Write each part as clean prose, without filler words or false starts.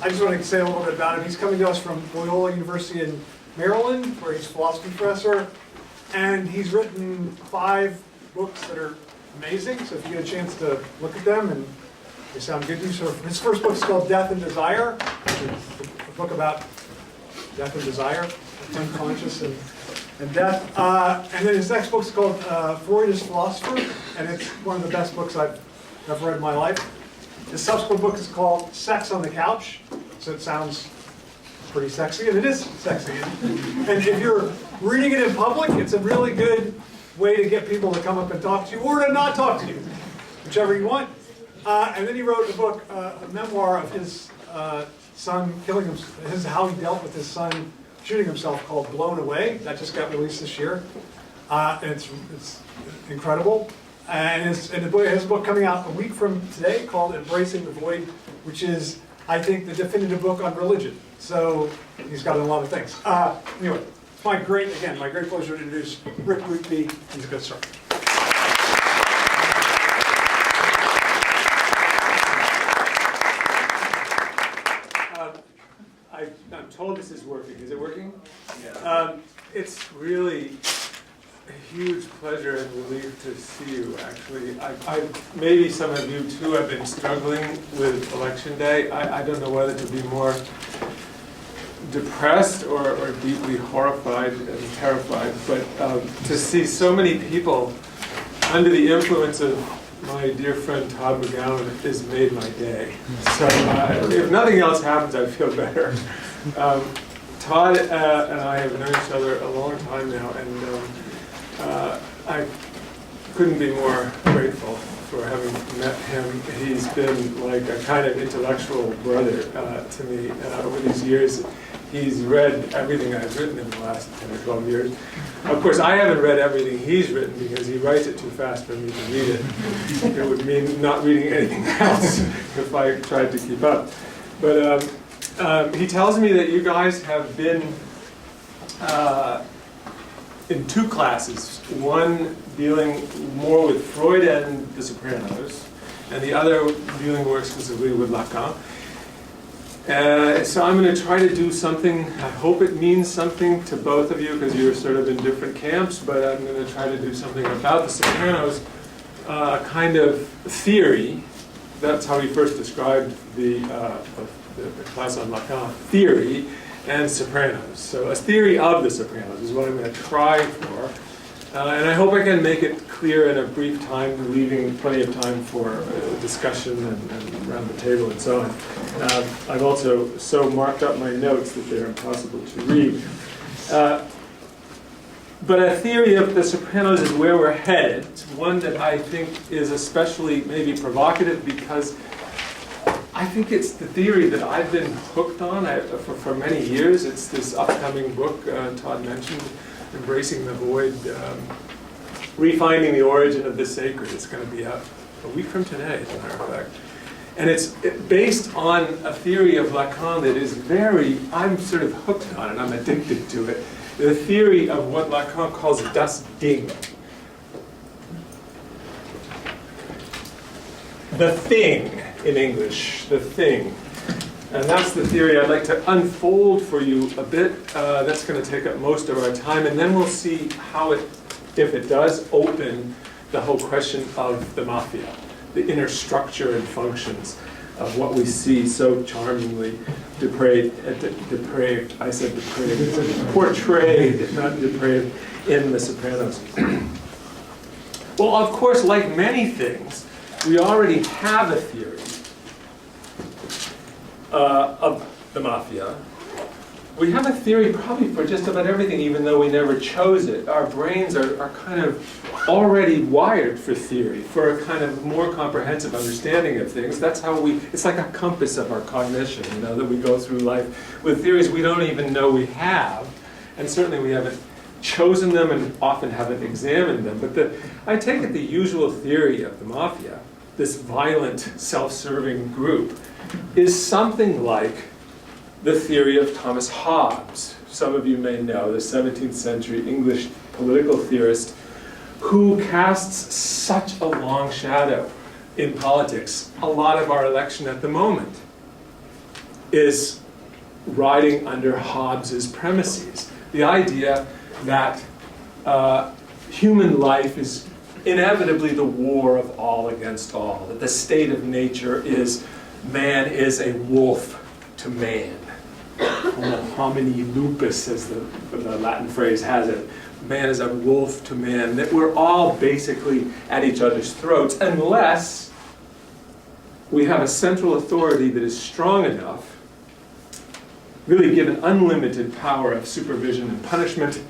I just want to say a little bit about him. He's coming to us from Loyola University in Maryland, where he's a philosophy professor. And he's written 5 books that are amazing. So if you get a chance to look at them and they sound good to you. So his first book is called Death and Desire. It's a book about death and desire, unconscious and death. And then his next book is called Freud as Philosopher. And it's one of the best books I've ever read in my life. His subsequent book is called Sex on the Couch. So it sounds pretty sexy, and it is sexy. And if you're reading it in public, it's a really good way to get people to come up and talk to you, or to not talk to you, whichever you want. And then he wrote a book, a memoir of his son killing himself, how he dealt with his son shooting himself, called Blown Away. That just got released this year. And it's incredible. And his book coming out a week from today called Embracing the Void, which is, I think, the definitive book on religion. So he's got a lot of things. Anyway, it's my great pleasure to introduce Rick Boothby. He's a good start. I'm told this is working. Is it working? Yeah. It's really a huge pleasure and relief to see you, actually. Maybe some of you, too, have been struggling with Election Day. I don't know whether to be more depressed or deeply horrified and terrified, but to see so many people under the influence of my dear friend Todd McGowan has made my day. So if nothing else happens, I feel better. Todd and I have known each other a long time now, and I couldn't be more grateful for having met him. He's been like a kind of intellectual brother to me over these years. He's read everything I've written in the last 10 or 12 years. Of course, I haven't read everything he's written because he writes it too fast for me to read it. It would mean not reading anything else if I tried to keep up. But he tells me that you guys have been in 2 classes, one dealing more with Freud and the Sopranos, and the other dealing more exclusively with Lacan. So I'm going to try to do something, I hope it means something to both of you because you're sort of in different camps, but I'm going to try to do something about the Sopranos, a kind of theory. That's how he first described the class on Lacan, theory and Sopranos. So a theory of the Sopranos is what I'm going to try for. And I hope I can make it clear in a brief time, leaving plenty of time for discussion and around the table and so on. I've also so marked up my notes that they're impossible to read. But a theory of the Sopranos is where we're headed. It's one that I think is especially maybe provocative because I think it's the theory that I've been hooked on for many years. It's this upcoming book Todd mentioned, Embracing the Void, Refining the Origin of the Sacred. It's going to be out a week from today, as a matter of fact. And it's based on a theory of Lacan that is I'm sort of hooked on it, I'm addicted to it. The theory of what Lacan calls das Ding. The thing, in English, the thing. And that's the theory I'd like to unfold for you a bit. That's going to take up most of our time, and then we'll see how if it does, open the whole question of the mafia, the inner structure and functions of what we see so charmingly depraved, I said depraved, portrayed, not depraved, in The Sopranos. Well, of course, like many things, we already have a theory of the mafia. We have a theory probably for just about everything, even though we never chose it. Our brains are kind of already wired for theory, for a kind of more comprehensive understanding of things. That's how it's like a compass of our cognition, that we go through life with theories we don't even know we have. And certainly we haven't chosen them and often haven't examined them. But I take it the usual theory of the mafia, this violent, self-serving group, is something like the theory of Thomas Hobbes. Some of you may know, the 17th century English political theorist who casts such a long shadow in politics, a lot of our election at the moment. is riding under Hobbes's premises. The idea that human life is inevitably the war of all against all, that the state of nature is man is a wolf to man. Homo homini lupus, as the Latin phrase has it. Man is a wolf to man, that we're all basically at each other's throats unless we have a central authority that is strong enough, really given unlimited power of supervision and punishment,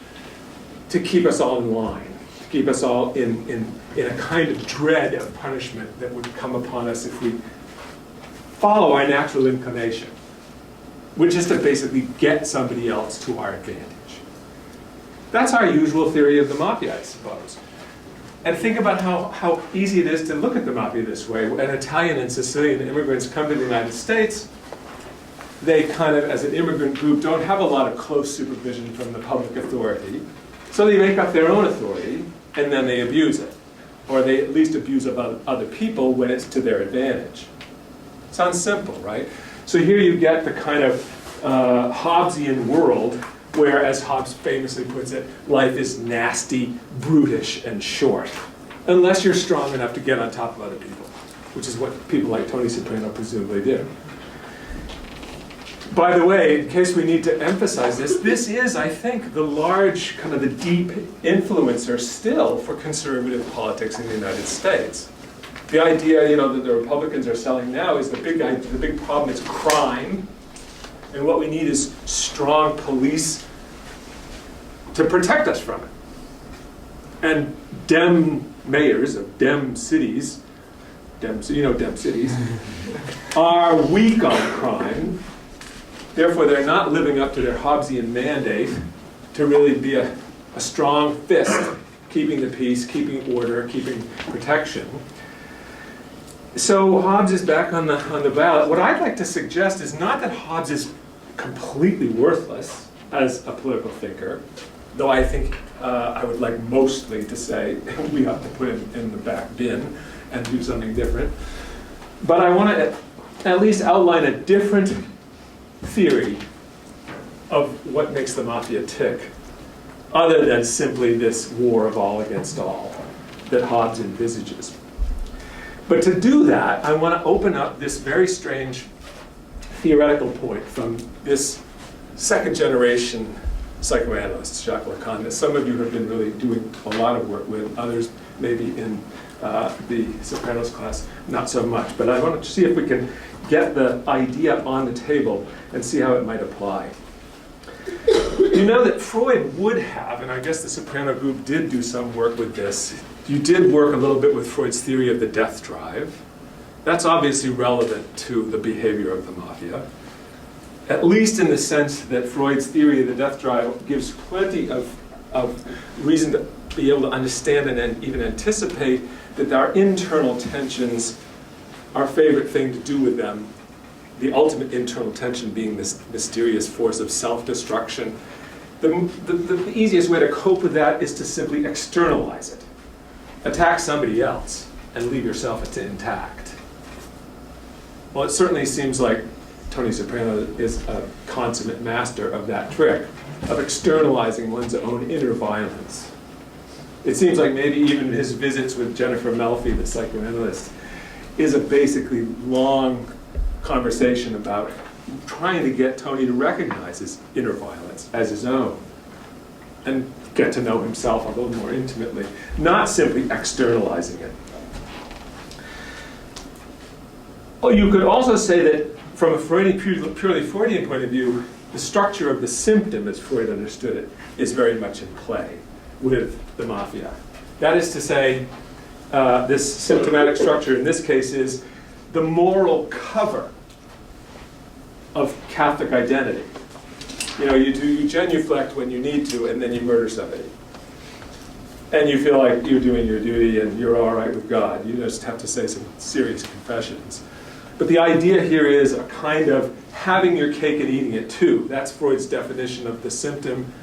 to keep us all in line, to keep us all in a kind of dread of punishment that would come upon us if we follow our natural inclination, which is to basically get somebody else to our advantage. That's our usual theory of the mafia, I suppose. And think about how easy it is to look at the mafia this way. When Italian and Sicilian immigrants come to the United States, they kind of, as an immigrant group, don't have a lot of close supervision from the public authority. So they make up their own authority, and then they abuse it. Or they at least abuse of other people when it's to their advantage. Sounds simple, right? So here you get the kind of Hobbesian world where, as Hobbes famously puts it, life is nasty, brutish, and short. Unless you're strong enough to get on top of other people, which is what people like Tony Soprano presumably do. By the way, in case we need to emphasize this, this is, I think, the large, kind of the deep influencer still for conservative politics in the United States. The idea, you know, that the Republicans are selling now is the big problem is crime, and what we need is strong police to protect us from it. And Dem mayors of Dem cities, Dem cities, are weak on crime. Therefore, they're not living up to their Hobbesian mandate to really be a strong fist, keeping the peace, keeping order, keeping protection. So Hobbes is back on the ballot. What I'd like to suggest is not that Hobbes is completely worthless as a political thinker, though I think I would like mostly to say we ought to put him in the back bin and do something different. But I want to at least outline a different theory of what makes the mafia tick, other than simply this war of all against all that Hobbes envisages. But to do that, I want to open up this very strange theoretical point from this second generation psychoanalyst, Jacques Lacan, that some of you have been really doing a lot of work with, others maybe in the Sopranos class, not so much. But I want to see if we can get the idea on the table and see how it might apply. You know that Freud would have, and I guess the Soprano group did do some work with this, you did work a little bit with Freud's theory of the death drive. That's obviously relevant to the behavior of the mafia, at least in the sense that Freud's theory of the death drive gives plenty of reason to be able to understand and even anticipate that our internal tensions, our favorite thing to do with them, the ultimate internal tension being this mysterious force of self-destruction. The easiest way to cope with that is to simply externalize it. Attack somebody else and leave yourself intact. Well, it certainly seems like Tony Soprano is a consummate master of that trick, of externalizing one's own inner violence. It seems like maybe even his visits with Jennifer Melfi, the psychoanalyst, is a basically long conversation about trying to get Tony to recognize his inner violence as his own and get to know himself a little more intimately, not simply externalizing it. Well, you could also say that from a Freudian, purely Freudian point of view, the structure of the symptom, as Freud understood it, is very much in play with the mafia. That is to say, this symptomatic structure in this case is the moral cover of Catholic identity. You know, you genuflect when you need to, and then you murder somebody. And you feel like you're doing your duty and you're all right with God. You just have to say some serious confessions. But the idea here is a kind of having your cake and eating it too. That's Freud's definition of the symptom,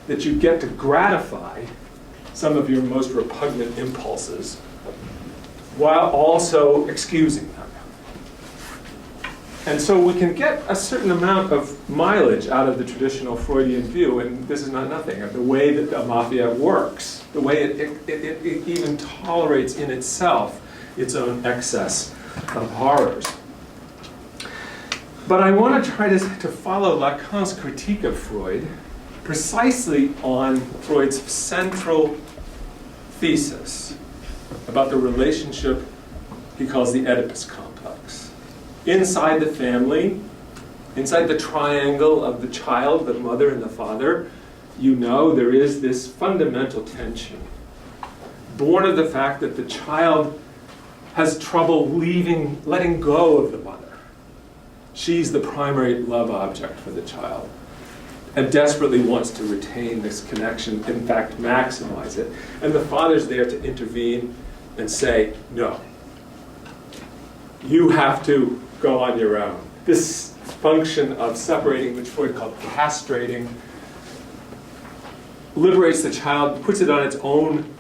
that you get to gratify some of your most repugnant impulses while also excusing them. And so we can get a certain amount of mileage out of the traditional Freudian view, and this is not nothing, of the way that the mafia works, the way it even tolerates in itself its own excess of horrors. But I want to try to follow Lacan's critique of Freud precisely on Freud's central thesis about the relationship he calls the Oedipus complex. Inside the family, inside the triangle of the child, the mother, and the father, you know there is this fundamental tension, born of the fact that the child has trouble letting go of the mother. She's the primary love object for the child and desperately wants to retain this connection, in fact, maximize it. And the father's there to intervene and say, no, you have to go on your own. This function of separating, which Freud called castrating, liberates the child, puts it on its own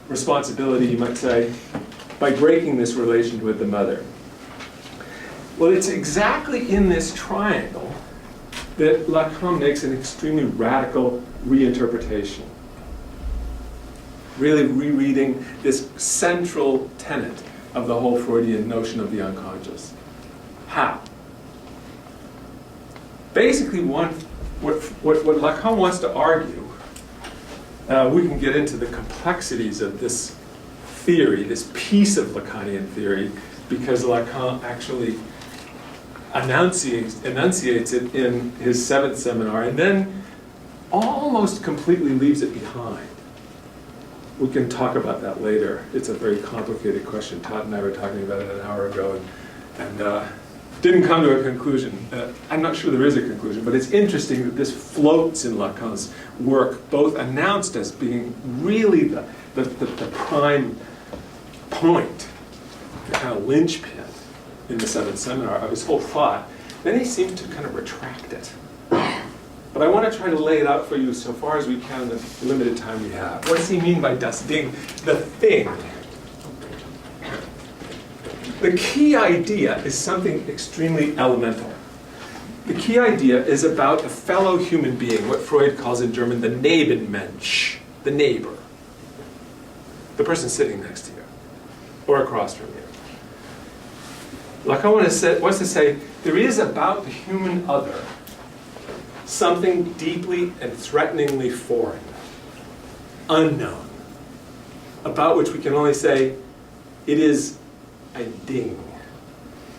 responsibility, you might say, by breaking this relation with the mother. Well, it's exactly in this triangle that Lacan makes an extremely radical reinterpretation, really rereading this central tenet of the whole Freudian notion of the unconscious. How? Basically, what Lacan wants to argue, we can get into the complexities of this theory, this piece of Lacanian theory, because Lacan actually enunciates it in his 7th seminar, and then almost completely leaves it behind. We can talk about that later. It's a very complicated question. Todd and I were talking about it an hour ago, and didn't come to a conclusion. I'm not sure there is a conclusion, but it's interesting that this floats in Lacan's work, both announced as being really the prime point, the kind of linchpin in the 7th seminar of his whole thought. Then he seemed to kind of retract it. But I want to try to lay it out for you so far as we can in the limited time we have. What does he mean by das Ding? The thing. The key idea is something extremely elemental. The key idea is about a fellow human being, what Freud calls in German the Nebenmensch, the neighbor, the person sitting next to you or across from you. Lacan wants to say there is about the human other something deeply and threateningly foreign, unknown, about which we can only say it is a ding,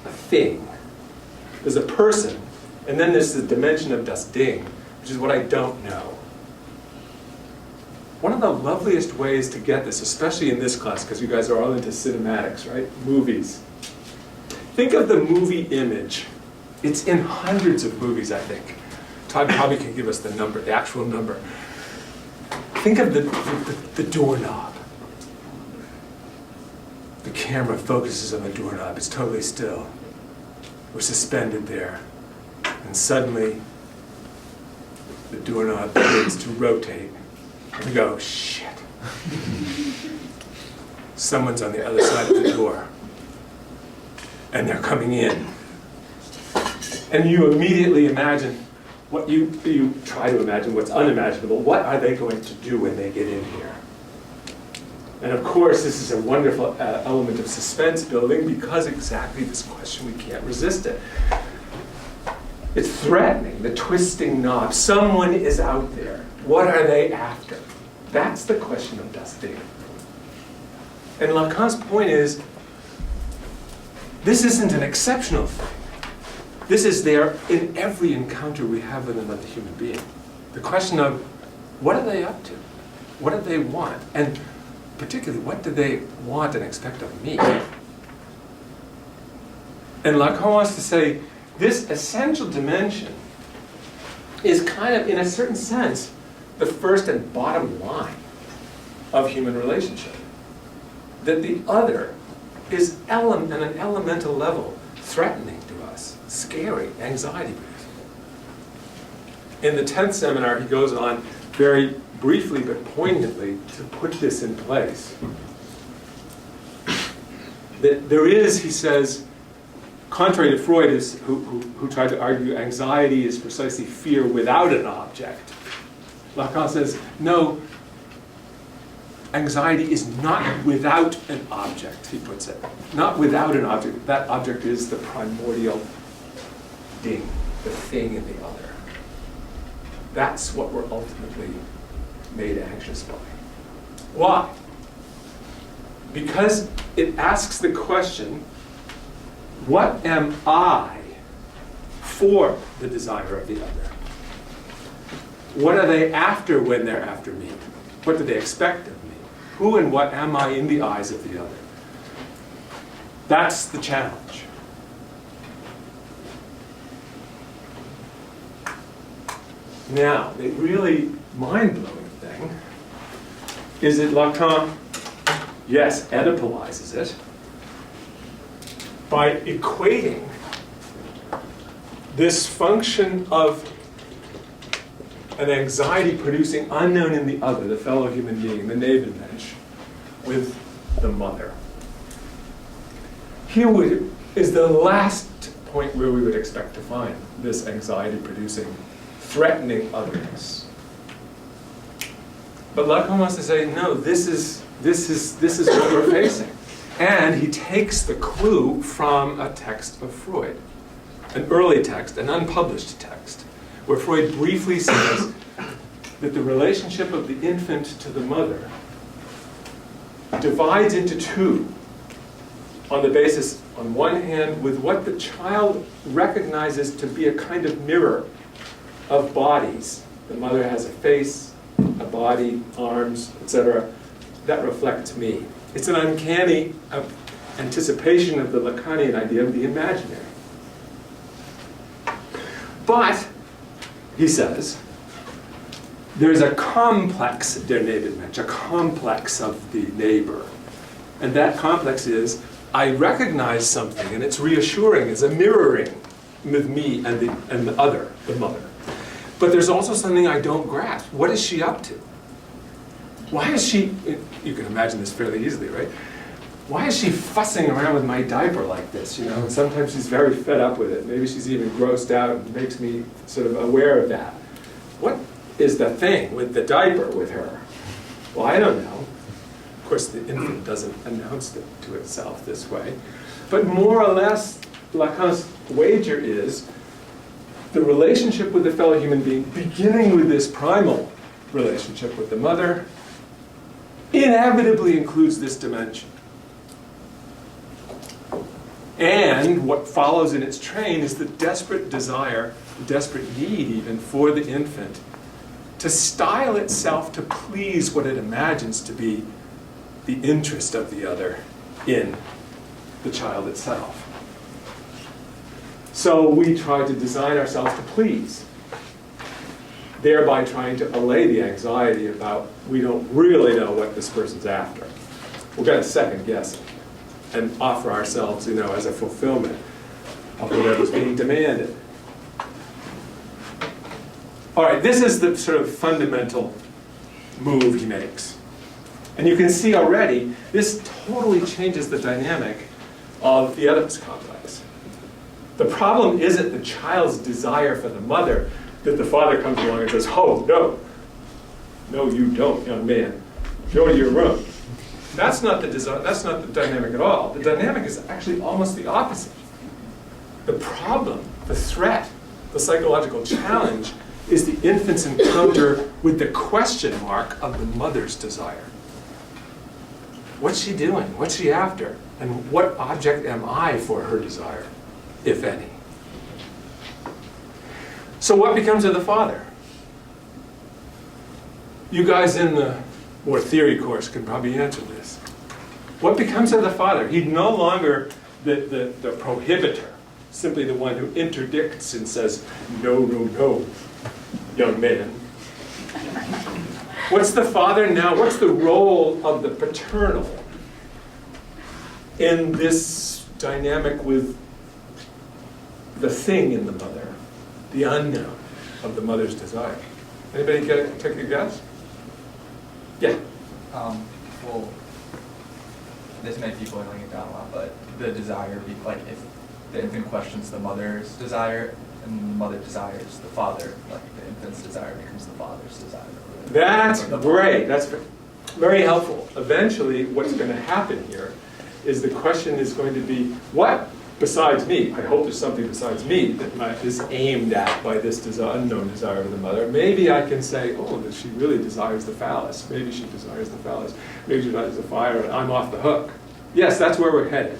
a thing. There's a person, and then there's the dimension of das Ding, which is what I don't know. One of the loveliest ways to get this, especially in this class, because you guys are all into cinematics, right? Movies. Think of the movie image. It's in hundreds of movies, I think. Todd probably can give us the number, the actual number. Think of the doorknob. The camera focuses on the doorknob. It's totally still. We're suspended there. And suddenly, the doorknob begins to rotate. And we go, shit. Someone's on the other side of the door. And they're coming in. And you immediately imagine what you try to imagine what's unimaginable. What are they going to do when they get in here? And of course, this is a wonderful element of suspense building because exactly this question, we can't resist it. It's threatening, the twisting knob. Someone is out there. What are they after? That's the question of das Ding. And Lacan's point is, this isn't an exceptional thing. This is there in every encounter we have with another human being. The question of, what are they up to? What do they want? And particularly, what do they want and expect of me? And Lacan wants to say, this essential dimension is kind of, in a certain sense, the first and bottom line of human relationship. That the other is on an elemental level threatening to us, scary, anxiety-producing. In the 10th seminar, he goes on very briefly but poignantly to put this in place. That there is, he says, contrary to Freud, who tried to argue anxiety is precisely fear without an object, Lacan says, no, anxiety is not without an object, he puts it. Not without an object. That object is the primordial thing in the other. That's what we're ultimately made anxious by. Why? Because it asks the question, what am I for the desire of the other? What are they after when they're after me? What do they expect of me? Who and what am I in the eyes of the other? That's the challenge. Now, the really mind-blowing thing is that Lacan, yes, Oedipalizes it by equating this function of an anxiety-producing unknown in the other, the fellow human being, the Nebenmensch, with the mother. Here is the last point where we would expect to find this anxiety-producing, threatening otherness. But Lacan wants to say, no, this is what we're facing. And he takes the clue from a text of Freud, an early text, an unpublished text, where Freud briefly says that the relationship of the infant to the mother divides into two on the basis, on one hand, with what the child recognizes to be a kind of mirror of bodies. The mother has a face, a body, arms, etc. that reflect me. It's an uncanny anticipation of the Lacanian idea of the imaginary. But, he says, there's a complex der Nebenmensch, a complex of the neighbor. And that complex is, I recognize something, and it's reassuring, it's a mirroring with me and the other, the mother. But there's also something I don't grasp. What is she up to? Why is she, you can imagine this fairly easily, right? Why is she fussing around with my diaper like this, you know? And sometimes she's very fed up with it. Maybe she's even grossed out and makes me sort of aware of that. What is the thing with the diaper with her? Well, I don't know. Of course, the infant doesn't announce it to itself this way. But more or less, Lacan's wager is the relationship with the fellow human being, beginning with this primal relationship with the mother, inevitably includes this dimension. And what follows in its train is the desperate desire, the desperate need even, for the infant to style itself to please what it imagines to be the interest of the other in the child itself. So we try to design ourselves to please, thereby trying to allay the anxiety about we don't really know what this person's after. We're going to second guess it and offer ourselves, you know, as a fulfillment of whatever's being demanded. All right, this is the sort of fundamental move he makes. And you can see already, this totally changes the dynamic of the Oedipus complex. The problem isn't the child's desire for the mother, that the father comes along and says, oh, no. No, you don't, young man. Go to your room. That's not the dynamic at all. The dynamic is actually almost the opposite. The problem, the threat, the psychological challenge is the infant's encounter with the question mark of the mother's desire. What's she doing? What's she after? And what object am I for her desire, if any? So what becomes of the father? You guys in the more theory course can probably answer this. What becomes of the father? He's no longer the prohibitor, simply the one who interdicts and says, no, no, no, young man. What's the father now? What's the role of the paternal in this dynamic with the thing in the mother, the unknown of the mother's desire? Anybody take a guess? Yeah. Well, this may be boiling it down a lot, but the desire, like the infant questions the mother's desire, and the mother desires the father. Like the infant's desire becomes the father's desire. That's great. That's very helpful. Eventually, what's going to happen here is the question is going to be, what besides me? I hope there's something besides me that is aimed at by this unknown desire of the mother. Maybe I can say, oh, that she really desires the phallus. Maybe she desires the phallus. Maybe she desires the fire, and I'm off the hook. Yes, that's where we're headed.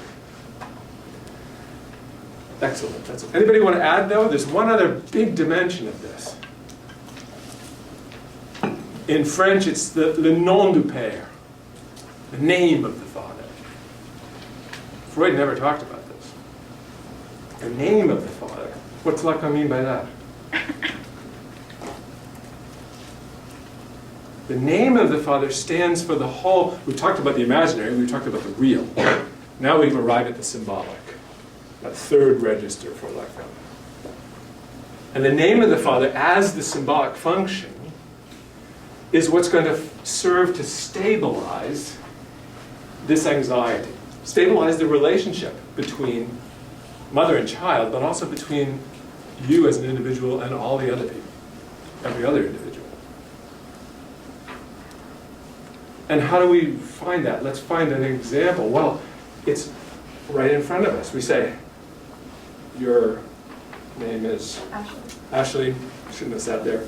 Excellent. Anybody want to add, though? There's one other big dimension of this. In French, it's the nom du père, the name of the father. Freud never talked about this. The name of the father. What's like I mean by that? The name of the father stands for the whole. We've talked about the imaginary, we've talked about the real. Now we've arrived at the symbolic, that third register for life. And the name of the father as the symbolic function is what's going to serve to stabilize this anxiety, stabilize the relationship between mother and child, but also between you as an individual and all the other people, every other individual. And how do we find that? Let's find an example. Well, it's right in front of us. We say, your name is Ashley. Shouldn't have sat there.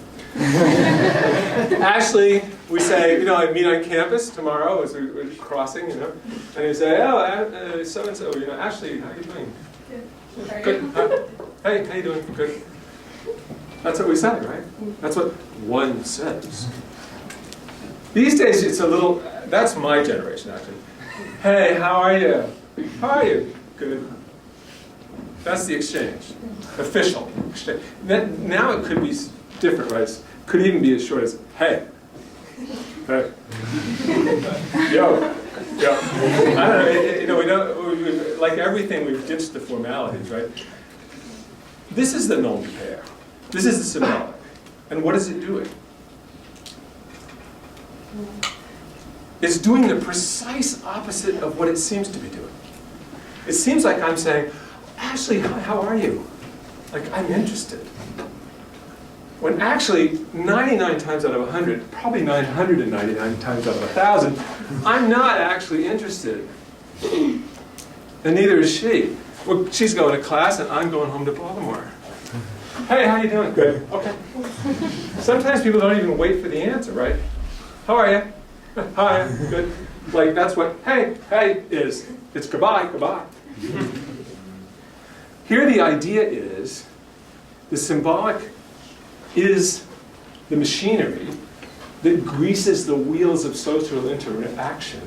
Ashley, we say, I meet on campus tomorrow as we're crossing, and you say, oh, so-and-so, Ashley, how are you doing? Good. Hey, how you doing? Good. That's what we say, right? That's what one says. These days, it's a little, that's my generation, actually. Hey, how are you? How are you? Good. That's the exchange. Official exchange. Now it could be different, right? It could even be as short as, hey. Hey. Yo. I don't know, we don't, like everything, we've ditched the formalities, right? This is the nom du père. This is the symbolic. And what is it doing? It's doing the precise opposite of what it seems to be doing. It seems like I'm saying, Ashley, hi, how are you? Like, I'm interested. When actually, 99 times out of 100, probably 999 times out of 1,000, I'm not actually interested. And neither is she. Well, she's going to class and I'm going home to Baltimore. Hey, how you doing? Good. Okay. Sometimes people don't even wait for the answer, right? How are you? Hi, good. Like, that's what hey is. It's goodbye. Here the idea is, the symbolic is the machinery that greases the wheels of social interaction,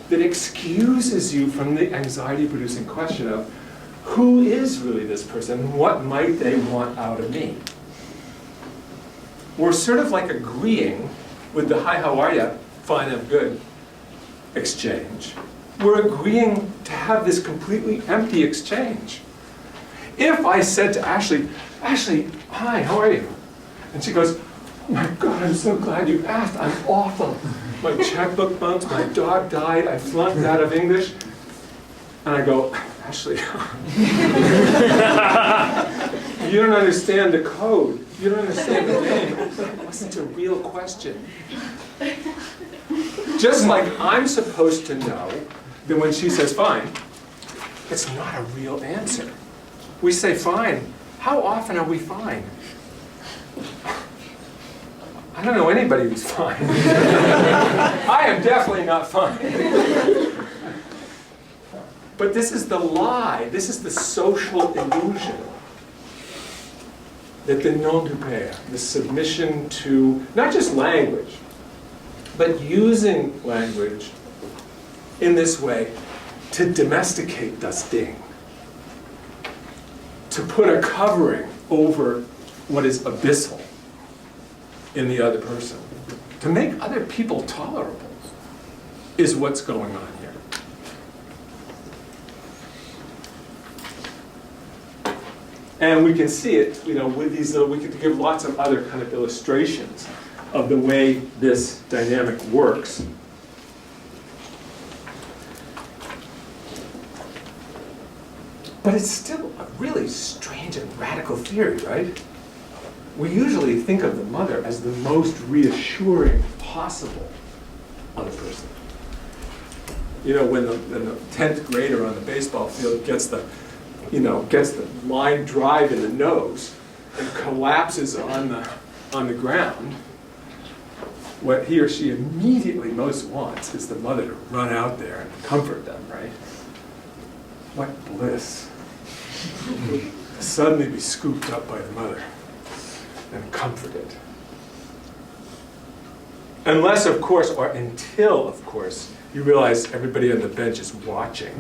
that excuses you from the anxiety-producing question of, who is really this person? What might they want out of me? We're sort of like agreeing with the hi, how are you? Fine, I'm good exchange. We're agreeing to have this completely empty exchange. If I said to Ashley, hi, how are you? And she goes, oh my God, I'm so glad you asked. I'm awful. My checkbook bounced, my dog died, I flunked out of English. And I go, Ashley, you don't understand the code. You don't understand the game. It wasn't a real question. Just like I'm supposed to know that when she says fine, it's not a real answer. We say fine. How often are we fine? I don't know anybody who's fine. I am definitely not fine. But this is the lie. This is the social illusion. That the nom du père, the submission to not just language, but using language in this way to domesticate das Ding, to put a covering over what is abyssal in the other person, to make other people tolerable, is what's going on here. And we can see it, with these little, we could give lots of other kind of illustrations of the way this dynamic works. But it's still a really strange and radical theory, right? We usually think of the mother as the most reassuring possible other person. You know, when the 10th grader on the baseball field gets the line drive in the nose and collapses on the ground, what he or she immediately most wants is the mother to run out there and comfort them, right? What bliss. To suddenly be scooped up by the mother and comforted. Unless, of course, or until, of course, you realize everybody on the bench is watching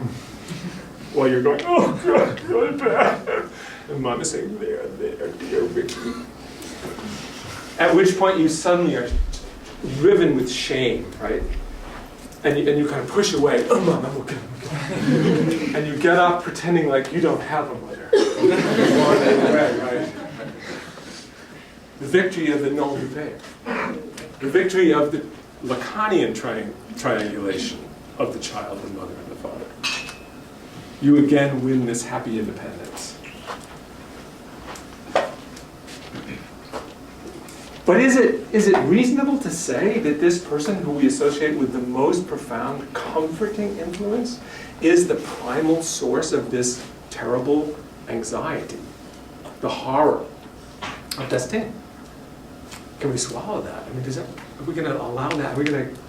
while you're going, oh, God, really bad. And Mom is saying, there, dear Vicky. At which point you suddenly are riven with shame, right? And you kind of push away, oh, Mom, I'm okay. And you get up pretending like you don't have a mother. Right? The victory of the non-pair. The victory of the Lacanian triangulation of the child, the mother, and the father. You again win this happy independence. But is it reasonable to say that this person who we associate with the most profound comforting influence is the primal source of this terrible anxiety, the horror of destin? Can we swallow that? I mean, are we going to allow that? Are we going to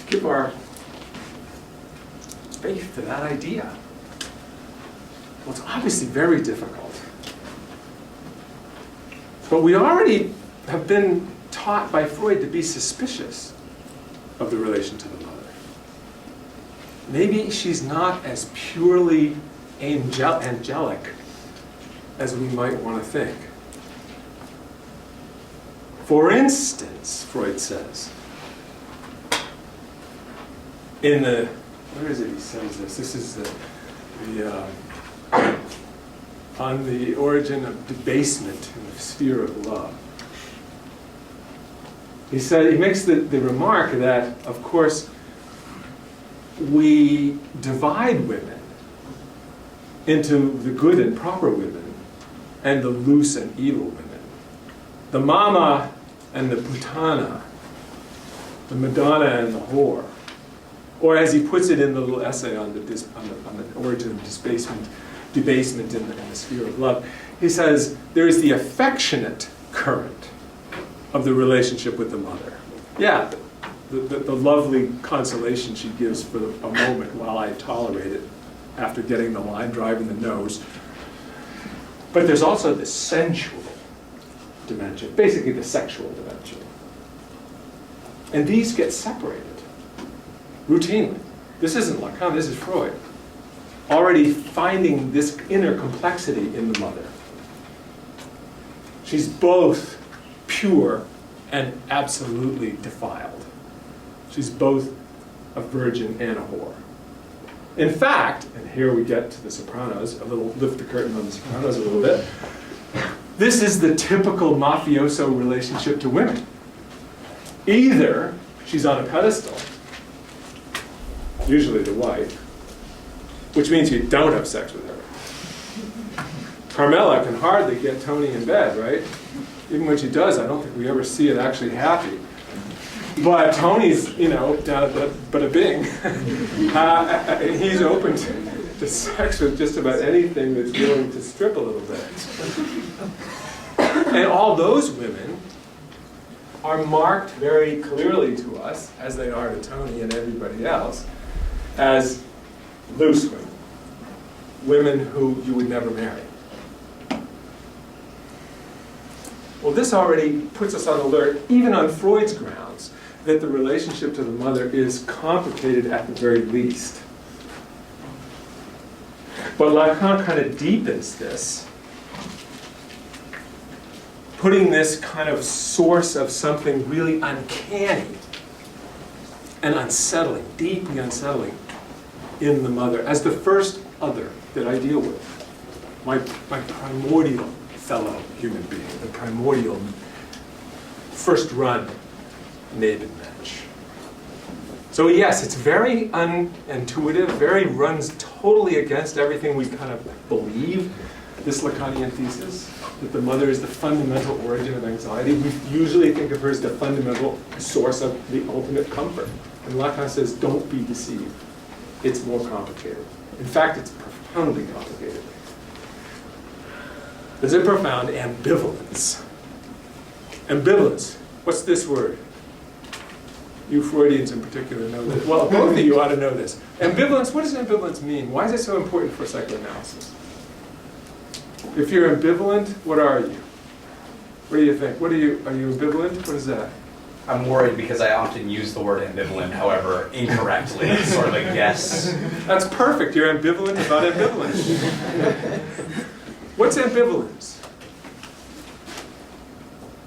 give our faith to that idea? Well, it's obviously very difficult. But we already have been taught by Freud to be suspicious of the relation to the mother. Maybe she's not as purely angelic as we might want to think. For instance, Freud says, where is it he says this? This is on the origin of debasement in the sphere of love. He makes the remark that, of course, we divide women into the good and proper women and the loose and evil women. The mama and the putana, the Madonna and the whore. Or as he puts it in the little essay on the origin of debasement in the sphere of love, he says there is the affectionate current of the relationship with the mother. Yeah, the lovely consolation she gives for a moment while I tolerate it after getting the line drive in the nose. But there's also the sensual dimension, basically the sexual dimension. And these get separated routinely. This isn't Lacan, this is Freud. Already finding this inner complexity in the mother. She's both pure and absolutely defiled. She's both a virgin and a whore. In fact, and here we get to the Sopranos, lift the curtain on the Sopranos a little bit, this is the typical mafioso relationship to women. Either she's on a pedestal, usually the wife, which means you don't have sex with her. Carmela can hardly get Tony in bed, right? Even when she does, I don't think we ever see it actually happy. But Tony's, down at the Bada Bing. He's open to sex with just about anything that's willing to strip a little bit. And all those women are marked very clearly to us, as they are to Tony and everybody else, as loose women. Women who you would never marry. Well, this already puts us on alert, even on Freud's grounds, that the relationship to the mother is complicated at the very least. But Lacan kind of deepens this, putting this kind of source of something really uncanny and unsettling, deeply unsettling, in the mother as the first other that I deal with. My primordial fellow human being, the primordial first run Nebenmensch. So yes, it's very unintuitive, very runs totally against everything we kind of believe, this Lacanian thesis, that the mother is the fundamental origin of anxiety. We usually think of her as the fundamental source of the ultimate comfort. And Lacan says, don't be deceived. It's more complicated. In fact, it's profoundly complicated. There's a profound ambivalence. Ambivalence. What's this word? You Freudians in particular know this. Well, both of you ought to know this. Ambivalence, what does ambivalence mean? Why is it so important for psychoanalysis? If you're ambivalent, what are you? What do you think? Are you ambivalent? What is that? I'm worried because I often use the word ambivalent, however, incorrectly. It's sort of a guess. That's perfect. You're ambivalent about ambivalence. What's ambivalence?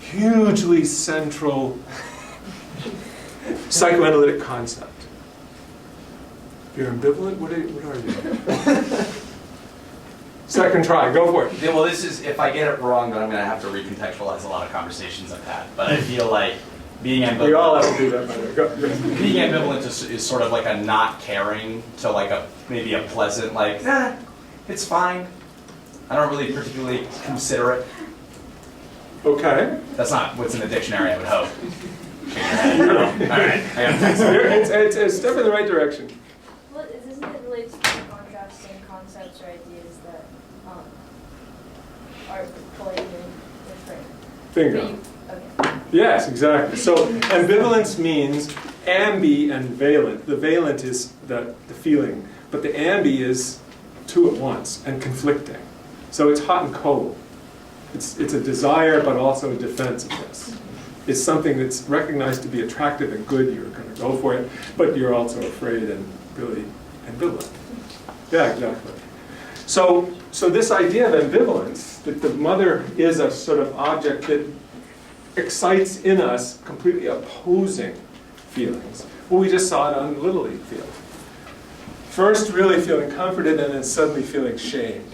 Hugely central psychoanalytic concept. If you're ambivalent, what are you? Second try, go for it. Yeah, well, this is, if I get it wrong, then I'm going to have to recontextualize a lot of conversations I've had. But I feel like being ambivalent... We all have to do that, by the way. Go. Being ambivalent is sort of like a not caring to like maybe a pleasant, like, it's fine. I don't really particularly consider it. Okay. That's not what's in the dictionary, I would hope. All right, I got it. It's a step in the right direction. Well, isn't it related to the contrasting concepts or ideas that are pulling in different? Bingo. Okay. Yes, exactly. So ambivalence means ambi and valent. The valent is the feeling, but the ambi is two at once and conflicting. So it's hot and cold. It's a desire, but also a defensiveness. It's something that's recognized to be attractive and good. You're going to go for it, but you're also afraid and really ambivalent. Yeah, exactly. So this idea of ambivalence, that the mother is a sort of object that excites in us completely opposing feelings. Well, we just saw it on the Little League field. First really feeling comforted and then suddenly feeling shamed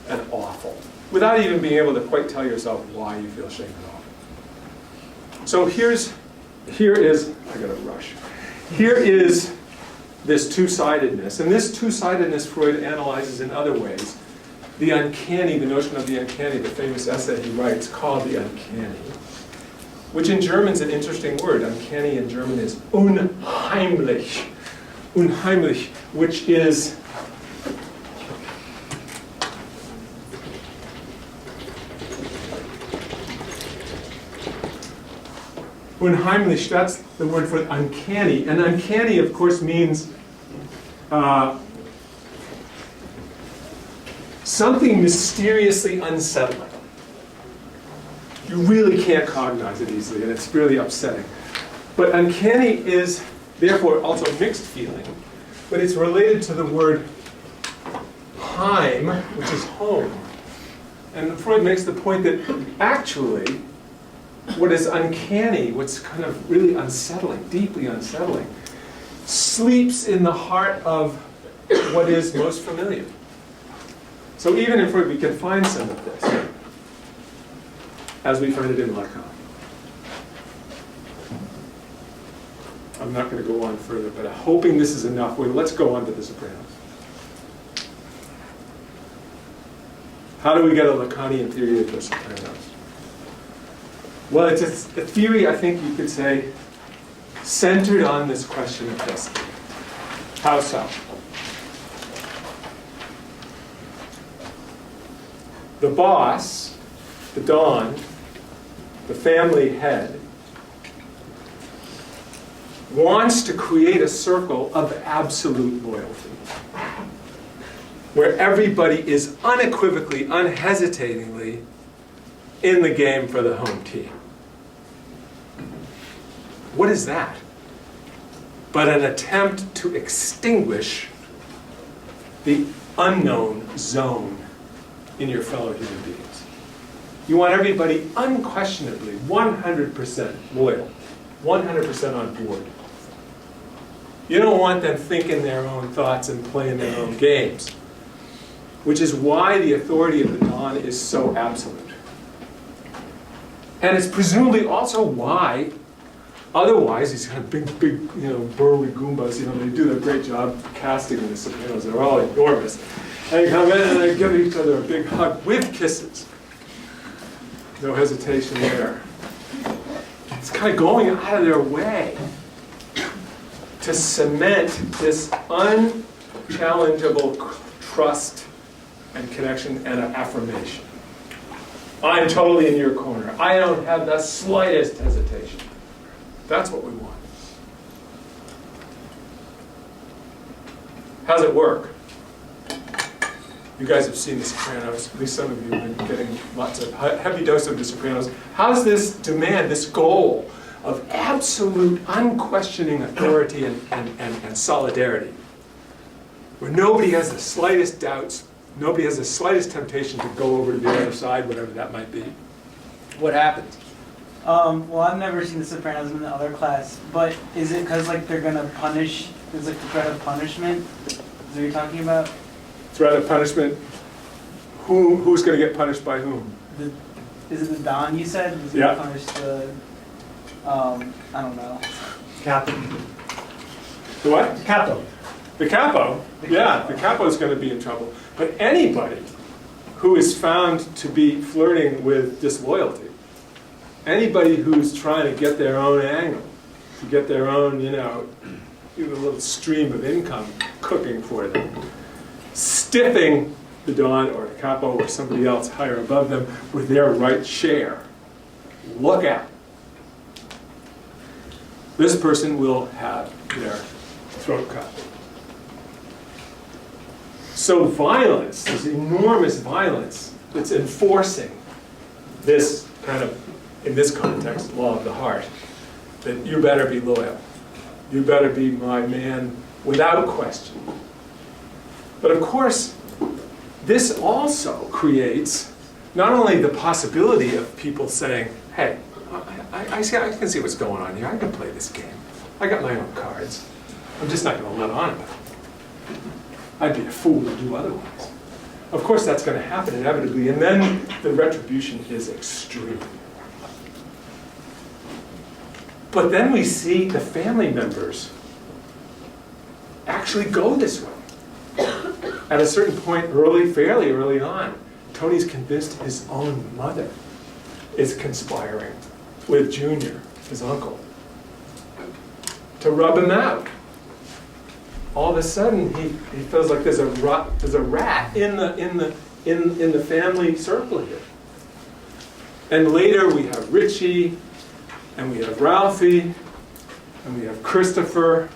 and awful, without even being able to quite tell yourself why you feel shamed and awful. So here is, I gotta rush. Here is this two-sidedness, and this two-sidedness Freud analyzes in other ways. The uncanny, the notion of the uncanny, the famous essay he writes called The Uncanny, which in German is an interesting word. Uncanny in German is unheimlich. Unheimlich, which is unheimlich, that's the word for uncanny. And uncanny, of course, means something mysteriously unsettling. You really can't cognize it easily, and it's really upsetting. But uncanny is, therefore, also mixed feeling, but it's related to the word heim, which is home. And Freud makes the point that actually, what is uncanny, what's kind of really unsettling, deeply unsettling, sleeps in the heart of what is most familiar. So even in Freud, we can find some of this, as we find it in Lacan. I'm not going to go on further, but I'm hoping this is enough. Well, let's go on to the Sopranos. How do we get a Lacanian theory of the Sopranos? Well, it's a theory, I think you could say, centered on this question of destiny. How so? The boss, the Don, the family head, wants to create a circle of absolute loyalty, where everybody is unequivocally, unhesitatingly in the game for the home team. What is that? But an attempt to extinguish the unknown zone in your fellow human beings. You want everybody unquestionably 100% loyal, 100% on board. You don't want them thinking their own thoughts and playing their own games, which is why the authority of the Don is so absolute. And it's presumably also why Otherwise, these kind of big, burly Goombas, they do a great job casting in The Sopranos. They're all enormous. And they come in and they give each other a big hug with kisses. No hesitation there. It's kind of going out of their way to cement this unchallengeable trust and connection and affirmation. I'm totally in your corner. I don't have the slightest hesitation. That's what we want. How's it work? You guys have seen The Sopranos. At least some of you have been getting lots of heavy dose of The Sopranos. How's this demand, this goal of absolute unquestioning authority and solidarity, where nobody has the slightest doubts, nobody has the slightest temptation to go over to the other side, whatever that might be? What happens? Well, I've never seen The Sopranos in the other class, but is it because they're gonna punish? There's the threat of punishment. Is that what you're talking about? Threat of punishment. Who's going to get punished by whom? Is it the Don you said? Is Yeah. Gonna punish the? I don't know. Capo. The what? Capo. The capo. Yeah, the capo is going to be in trouble. But anybody who is found to be flirting with disloyalty, anybody who's trying to get their own angle, to get their own, a little stream of income cooking for them, stiffing the Don or the capo or somebody else higher above them with their right share. Look out. This person will have their throat cut. So violence, this enormous violence that's enforcing this kind of, in this context, law of the heart, that you better be loyal. You better be my man without question. But of course, this also creates not only the possibility of people saying, hey, I can see what's going on here. I can play this game. I got my own cards. I'm just not going to let on with it. I'd be a fool to do otherwise. Of course, that's going to happen inevitably, and then the retribution is extreme. But then we see the family members actually go this way. At a certain point, fairly early on, Tony's convinced his own mother is conspiring with Junior, his uncle, to rub him out. All of a sudden, he feels like there's a rat in the family circle here. And later we have Richie, and we have Ralphie, and we have Christopher.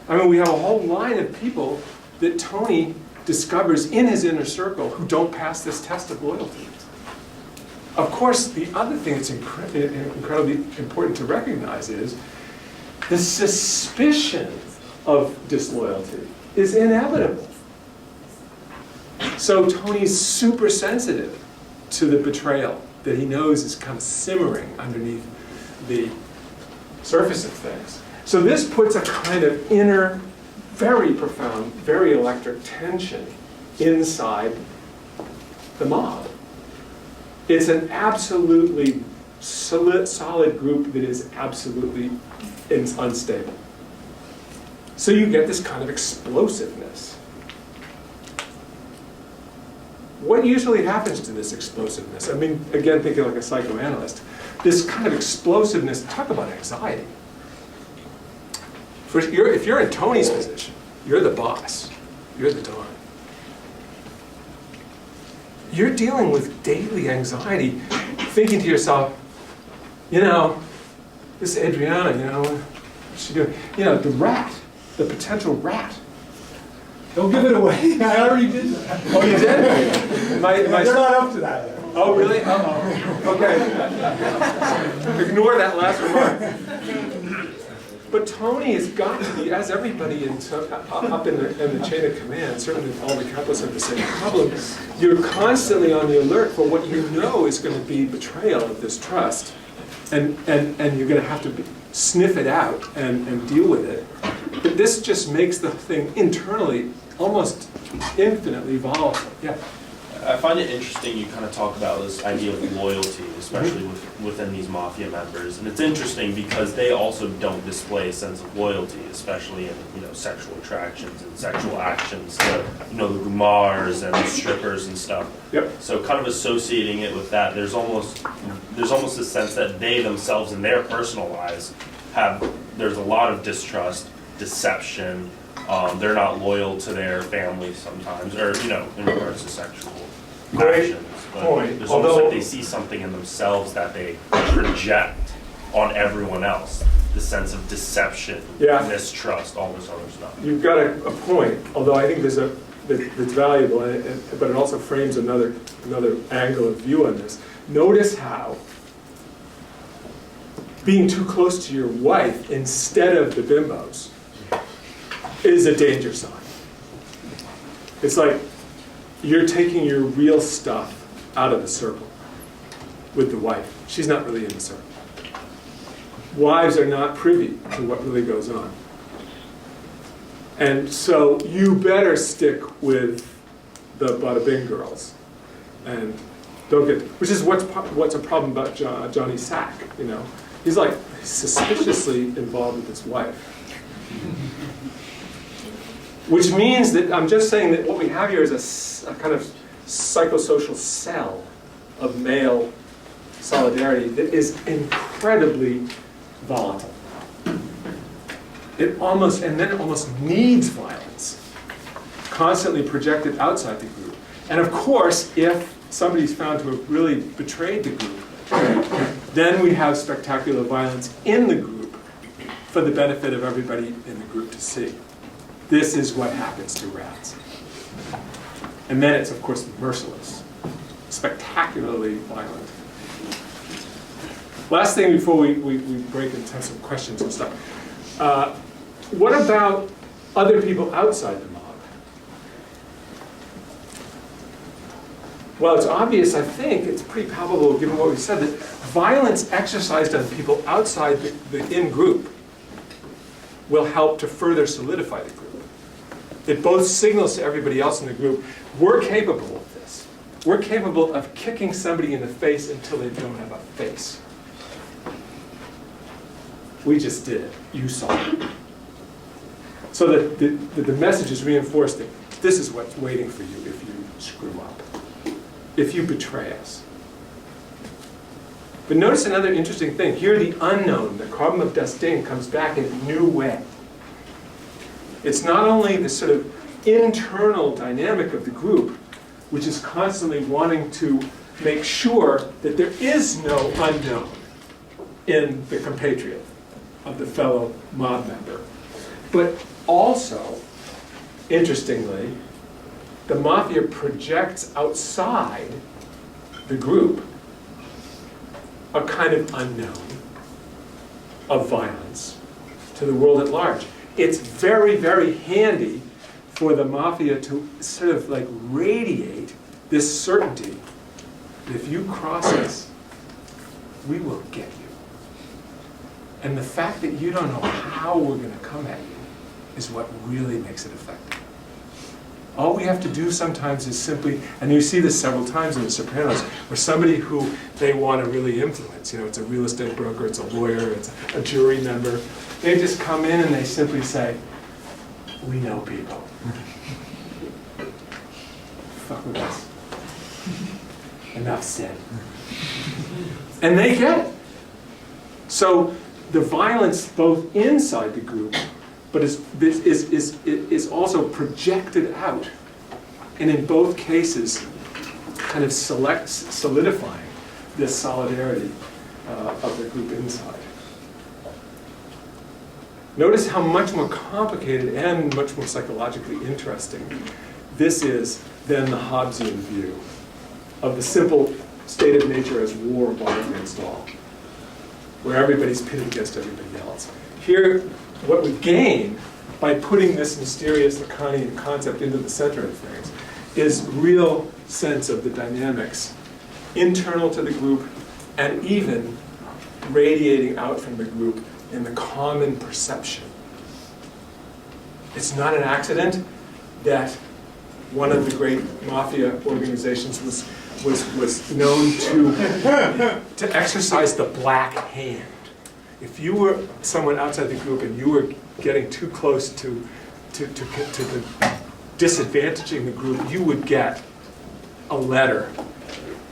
I mean, we have a whole line of people that Tony discovers in his inner circle who don't pass this test of loyalty. Of course, the other thing that's incredibly important to recognize is the suspicion of disloyalty is inevitable. So Tony's super sensitive to the betrayal that he knows is kind of simmering underneath the surface of things. So this puts a kind of inner, very profound, very electric tension inside the mob. It's an absolutely solid group that is absolutely unstable. So you get this kind of explosiveness. What usually happens to this explosiveness? I mean, again, thinking like a psychoanalyst, this kind of explosiveness, talk about anxiety. If you're in Tony's position, you're the boss, you're the Don. You're dealing with daily anxiety, thinking to yourself, this Adriana, what's she doing? The rat, the potential rat. Don't give it away. I already did that. Oh, you did? They're not up to that yet. Oh, really? Uh-oh. Okay. Ignore that last remark. But Tony has got to be, as everybody up in the chain of command, certainly all the capos have the same problem, you're constantly on the alert for what you know is going to be betrayal of this trust. And you're going to have to sniff it out and deal with it. But this just makes the thing internally almost infinitely volatile. Yeah. I find it interesting you kind of talk about this idea of loyalty, especially within these mafia members. And it's interesting because they also don't display a sense of loyalty, especially in, sexual attractions and sexual actions to, the gumars and the strippers and stuff. Yep. So kind of associating it with that, there's almost a sense that they themselves in their personal lives there's a lot of distrust, deception. They're not loyal to their families sometimes, or, in regards to sexual Great actions. But point. It's almost Although- like they see something in themselves that they project on everyone else. The sense of deception, Yeah. mistrust, all this other stuff. You've got a point, although I think that's valuable, but it also frames another angle of view on this. Notice how being too close to your wife instead of the bimbos is a danger sign. It's like you're taking your real stuff out of the circle with the wife. She's not really in the circle. Wives are not privy to what really goes on. And so you better stick with the bada bing girls, and don't get, which is what's a problem about Johnny Sack, He's like suspiciously involved with his wife. Which means that, I'm just saying that what we have here is a kind of psychosocial cell of male solidarity that is incredibly volatile. It almost needs violence, constantly projected outside the group. And of course, if somebody's found to have really betrayed the group, then we have spectacular violence in the group for the benefit of everybody in the group to see. This is what happens to rats. And then it's, of course, merciless, spectacularly violent. Last thing before we break and have some questions and stuff. What about other people outside the mob? Well, it's obvious, I think, it's pretty palpable given what we said, that violence exercised on people outside the in-group will help to further solidify the group. It both signals to everybody else in the group, we're capable of this. We're capable of kicking somebody in the face until they don't have a face. We just did it. You saw it. So that the message is reinforced that this is what's waiting for you if you screw up, if you betray us. But notice another interesting thing. Here the unknown, the problem of Destin, comes back in a new way. It's not only the sort of internal dynamic of the group, which is constantly wanting to make sure that there is no unknown in the compatriot of the fellow mob member. But also, interestingly, the mafia projects outside the group a kind of unknown of violence to the world at large. It's very, very handy for the mafia to sort of like radiate this certainty that if you cross us, we will get you. And the fact that you don't know how we're going to come at you is what really makes it effective. All we have to do sometimes is simply, and you see this several times in The Sopranos, where somebody who they want to really influence, it's a real estate broker, it's a lawyer, it's a jury member, they just come in and they simply say, we know people. Fuck with us. Enough said. And they get it. So the violence both inside the group, but is also projected out, and in both cases, kind of solidifying this solidarity of the group inside. Notice how much more complicated and much more psychologically interesting this is than the Hobbesian view of the simple state of nature as war one against all, where everybody's pitted against everybody else. Here, what we gain by putting this mysterious Lacanian concept into the center of things is real sense of the dynamics internal to the group and even radiating out from the group in the common perception. It's not an accident that one of the great mafia organizations was known to exercise the black hand. If you were someone outside the group and you were getting too close to the disadvantaging the group, you would get a letter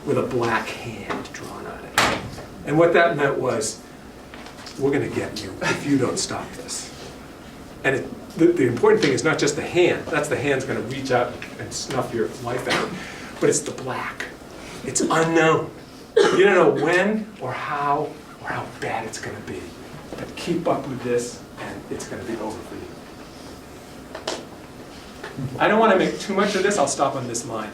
with a black hand drawn on it. And what that meant was, we're going to get you if you don't stop this. And the important thing is not just the hand. That's the hand's going to reach out and snuff your life out. But it's the black. It's unknown. You don't know when or how bad it's going to be. But keep up with this, and it's going to be over for you. I don't want to make too much of this. I'll stop on this line.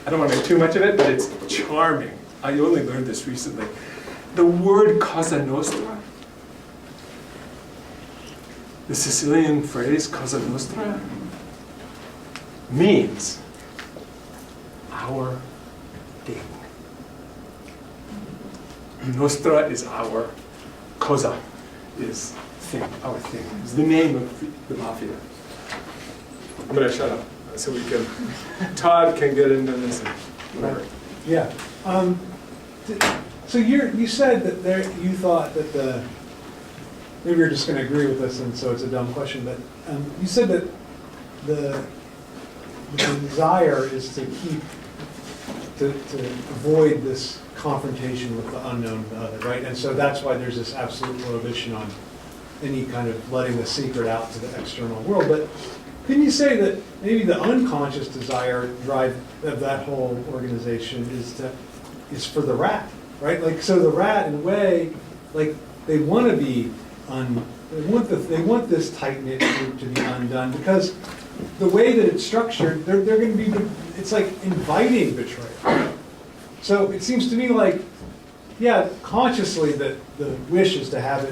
I don't want to make too much of it, but it's charming. I only learned this recently. The word Cosa Nostra, the Sicilian phrase Cosa Nostra, means our thing. Nostra is our, Cosa is thing, our thing. It's the name of the mafia. I'm going to shut up so we can, Todd can get into this and whatever. Yeah. So you said that you thought that maybe you're just going to agree with this, and so it's a dumb question, but you said that the desire is to avoid this confrontation with the unknown other, right? And so that's why there's this absolute prohibition on any kind of letting the secret out to the external world. But couldn't you say that maybe the unconscious desire drive of that whole organization is for the rat, right? Like, so the rat, in a way, like, they want to be they want this tight-knit group to be undone, because the way that it's structured, they're going to be, it's like inviting betrayal. So it seems to me like, yeah, consciously the wish is to have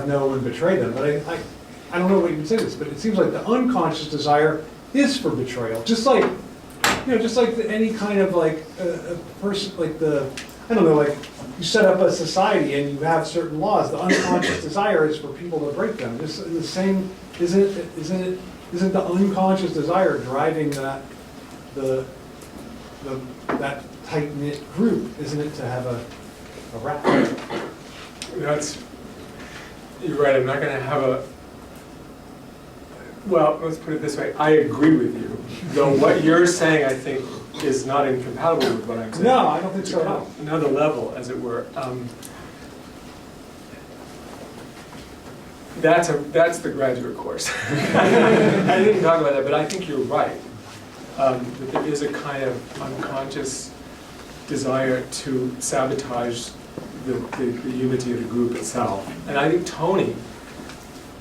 no one betray them, but I don't know what you would say this, but it seems like the unconscious desire is for betrayal. Just like, any kind of like a person, like I don't know, like you set up a society and you have certain laws. The unconscious desire is for people to break them. Just in the same, isn't the unconscious desire driving that tight knit group? Isn't it to have a rat? You're right. I'm not going to have a. Well, let's put it this way. I agree with you, though what you're saying, I think, is not incompatible with what I'm saying. No, I don't think so at all. Another level, as it were. That's the graduate course. I didn't talk about that, but I think you're right. That there is a kind of unconscious desire to sabotage the unity of the group itself. And I think Tony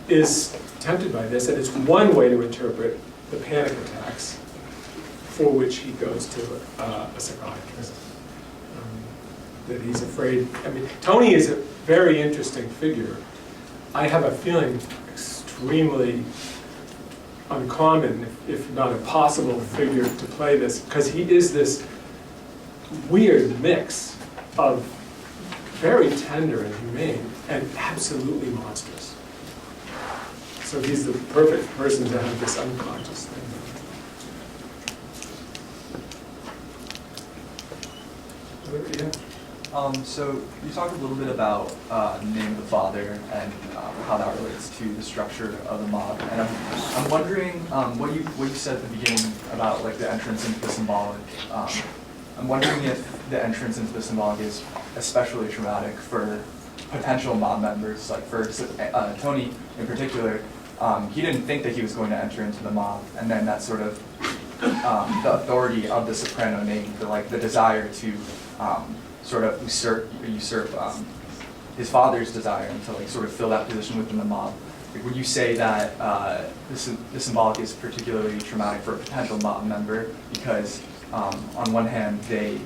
is tempted by this, and it's one way to interpret the panic attacks for which he goes to a psychiatrist. That he's afraid. I mean, Tony is a very interesting figure. I have a feeling extremely uncommon, if not impossible, figure to play this, because he is this weird mix of very tender and humane and absolutely monstrous. So he's the perfect person to have this unconscious thing. Yeah. So you talked a little bit about the name of the father and how that relates to the structure of the mob, and I'm wondering what you said at the beginning about like the entrance into the symbolic. I'm wondering if the entrance into the symbolic is especially traumatic for potential mob members, like for Tony in particular. He didn't think that he was going to enter into the mob, and then that sort of the authority of the Soprano name, the desire to sort of usurp his father's desire and to like sort of fill that position within the mob. Like, would you say that the symbolic is particularly traumatic for a potential mob member because on one hand they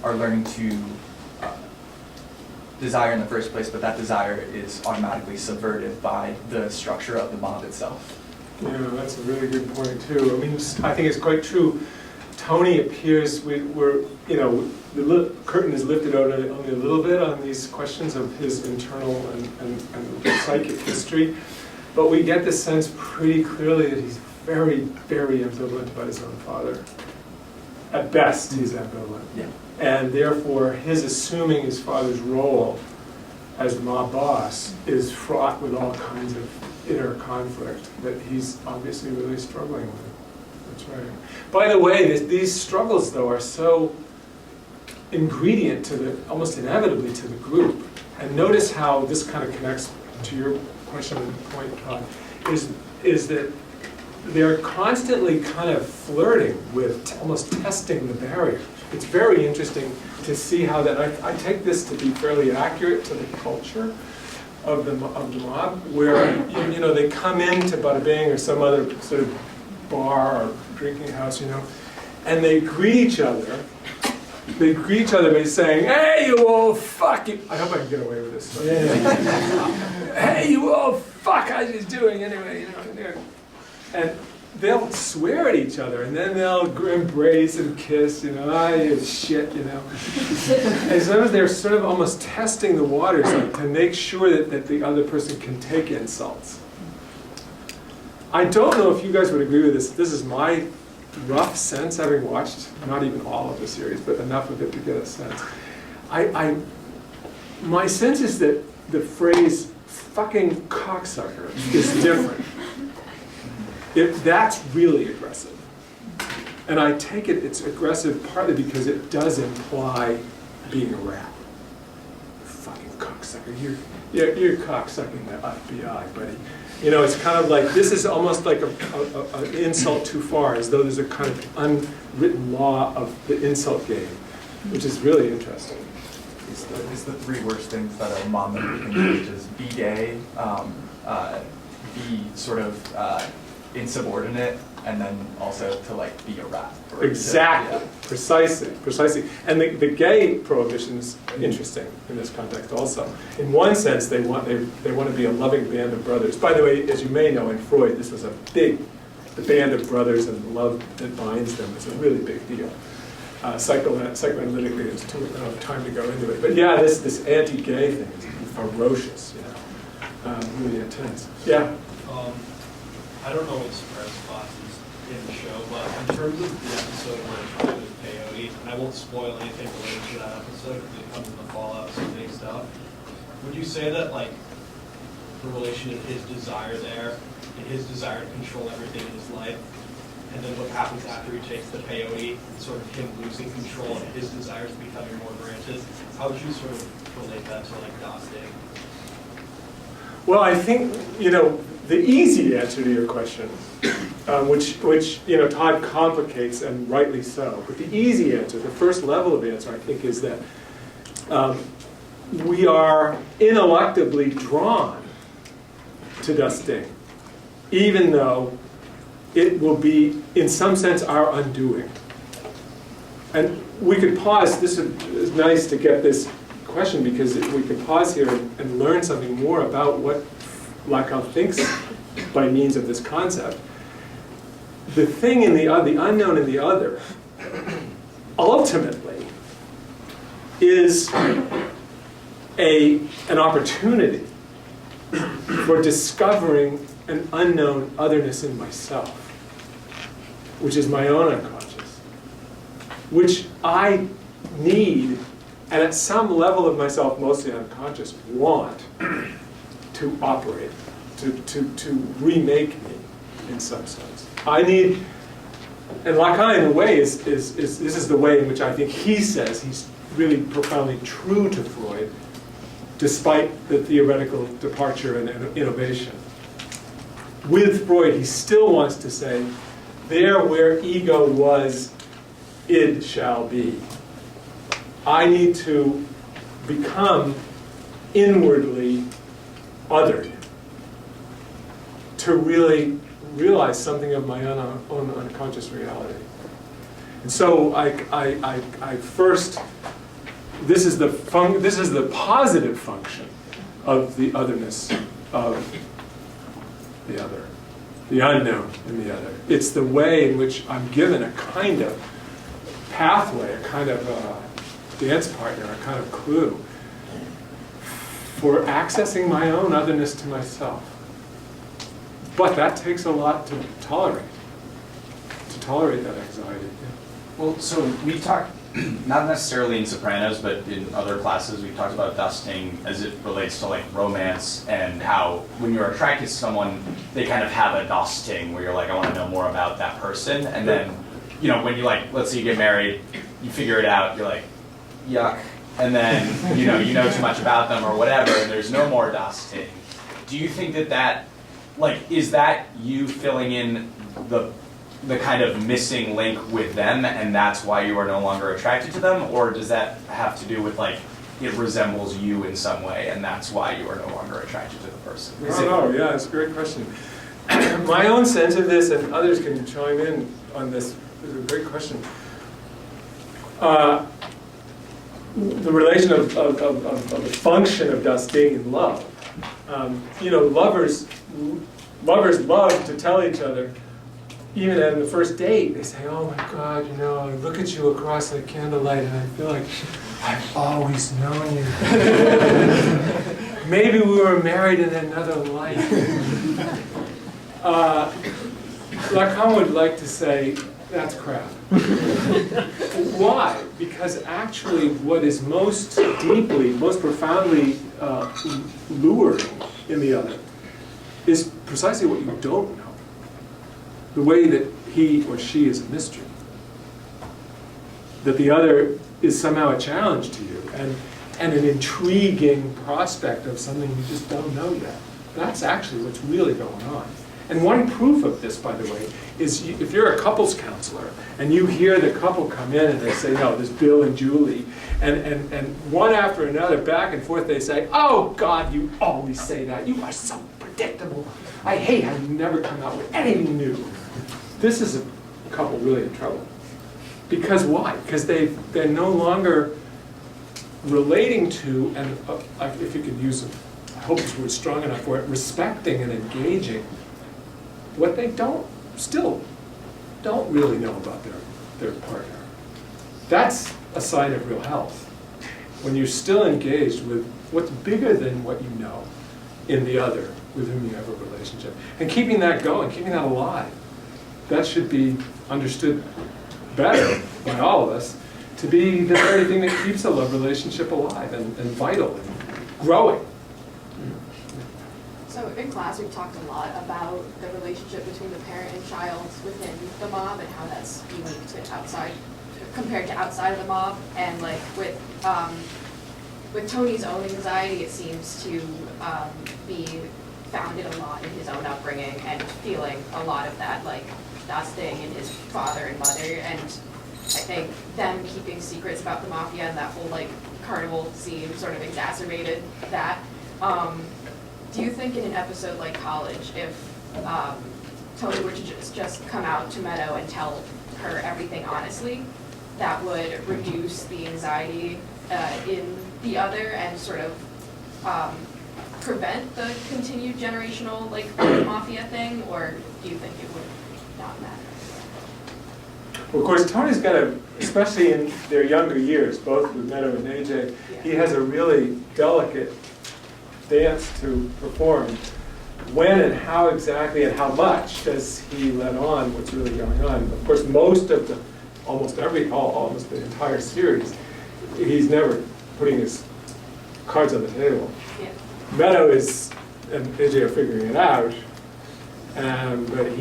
are learning to desire in the first place, but that desire is automatically subverted by the structure of the mob itself? Yeah, that's a really good point too. I mean, I think it's quite true. Tony appears, the curtain is lifted only a little bit on these questions of his internal and psychic history, but we get the sense pretty clearly that he's very, very ambivalent about his own father. At best, he's ambivalent. Yeah. And therefore, his assuming his father's role as mob boss is fraught with all kinds of inner conflict that he's obviously really struggling with. That's right. By the way, these struggles, though, are so ingredient to the, almost inevitably to the group. And notice how this kind of connects to your question and point, Todd, is that they're constantly kind of flirting with almost testing the barrier. It's very interesting to see how that, I take this to be fairly accurate to the culture of the mob, where you know they come into Bada Bing or some other sort of bar or drinking house, you know, and they greet each other. They greet each other by saying, "Hey, you old fuck!" I hope I can get away with this. Hey, you old fuck! How's you doing anyway? You know, and they'll swear at each other, and then they'll embrace and kiss. You know, you shit. You know, and sometimes they're sort of almost testing the waters, like, to make sure that the other person can take insults. I don't know if you guys would agree with this. This is my rough sense, having watched not even all of the series, but enough of it to get a sense. My sense is that the phrase "fucking cocksucker" is different. That's really aggressive, and I take it's aggressive partly because it does imply being a rat. Fucking cocksucker, you're cocksucking the FBI, buddy. You know, it's kind of like, this is almost like an insult too far, as though there's a kind of unwritten law of the insult game, which is really interesting. It's the three worst things that a mom member can do, which is be gay, be sort of insubordinate, and then also to like be a rat. Exactly, precisely. And the gay prohibition is interesting in this context also. In one sense, they want to be a loving band of brothers. By the way, as you may know, in Freud, this was the band of brothers and the love that binds them is a really big deal. Psychoanalytically, there's too much time to go into it. But yeah, this anti-gay thing is ferocious, you know, really intense. Yeah? I don't know what Sopranos class is in the show, but in terms of the episode where it's played with peyote, and I won't spoil anything related to that episode because it comes in the fallout, some big stuff. Would you say that, like, the relation of his desire there and his desire to control everything in his life, and then what happens after he takes the peyote, and sort of him losing control and his desires becoming more granted, how would you sort of relate that to, like, Dostig? Well, I think, you know, the easy answer to your question, which you know, Todd complicates, and rightly so, but the easy answer, the first level of answer, I think, is that we are ineluctably drawn to Dostig, even though it will be, in some sense, our undoing. And we could pause. This is nice to get this question, because we could pause here and learn something more about what Lacan thinks by means of this concept. The thing in the unknown in the other, ultimately, is an opportunity for discovering an unknown otherness in myself, which is my own unconscious, which I need, and at some level of myself, mostly unconscious, want to operate, to remake me in some sense. I need, and Lacan in a way this is the way in which I think he says he's really profoundly true to Freud, despite the theoretical departure and innovation. With Freud, he still wants to say, there where ego was, id shall be. I need to become inwardly othered to really realize something of my own unconscious reality. And so I first, this is the positive function of the otherness of the other, the unknown in the other. It's the way in which I'm given a kind of pathway, a kind of dance partner, a kind of clue for accessing my own otherness to myself. But that takes a lot to tolerate that anxiety. Well, so we talked, not necessarily in Sopranos, but in other classes, we talked about dusting as it relates to like romance and how when you're attracted to someone, they kind of have a dusting where you're like, I want to know more about that person. And then, you know, when you like, let's say you get married, you figure it out, you're like, yuck. And then, you know too much about them or whatever, and there's no more dusting. Do you think that, like, is that you filling in the kind of missing link with them, and that's why you are no longer attracted to them? Or does that have to do with, like, it resembles you in some way, and that's why you are no longer attracted to the person? Yeah, it's a great question. My own sense of this, and others can chime in on this, is a great question. The relation of the function of dusting in love. Lovers love to tell each other, even on the first date, they say, oh my God, I look at you across the candlelight and I feel like I've always known you. Maybe we were married in another life. Lacan would like to say, that's crap. Why? Because actually what is most deeply, most profoundly luring in the other is precisely what you don't know. The way that he or she is a mystery. That the other is somehow a challenge to you and an intriguing prospect of something you just don't know yet. That's actually what's really going on. And one proof of this, by the way, is if you're a couples counselor and you hear the couple come in and they say, no, there's Bill and Julie, and one after another, back and forth, they say, oh God, you always say that. You are so predictable. I hate how you never come out with anything new. This is a couple really in trouble. Because why? Because they're no longer relating to, and if you could use, I hope this word's strong enough for it, respecting and engaging what they still don't really know about their partner. That's a sign of real health. When you're still engaged with what's bigger than what you know in the other with whom you have a relationship. And keeping that going, keeping that alive. That should be understood better by all of us to be the very thing that keeps a love relationship alive and vital and growing. So in class, we've talked a lot about the relationship between the parent and child within the mob and how that's unique to outside, compared to outside of the mob. And like with Tony's own anxiety, it seems to be founded a lot in his own upbringing and feeling a lot of that like dusting in his father and mother. And I think them keeping secrets about the mafia and that whole like carnival scene sort of exacerbated that. Do you think in an episode like College, if Tony were to just come out to Meadow and tell her everything honestly, that would reduce the anxiety in the other and sort of prevent the continued generational like mafia thing, or do you think it would not matter? Well, of course, Tony's got especially in their younger years, both with Meadow and AJ, he has a really delicate dance to perform. When and how exactly and how much does he let on what's really going on? Of course, almost the entire series, he's never putting his cards on the table. Yeah. Meadow and AJ are figuring it out, but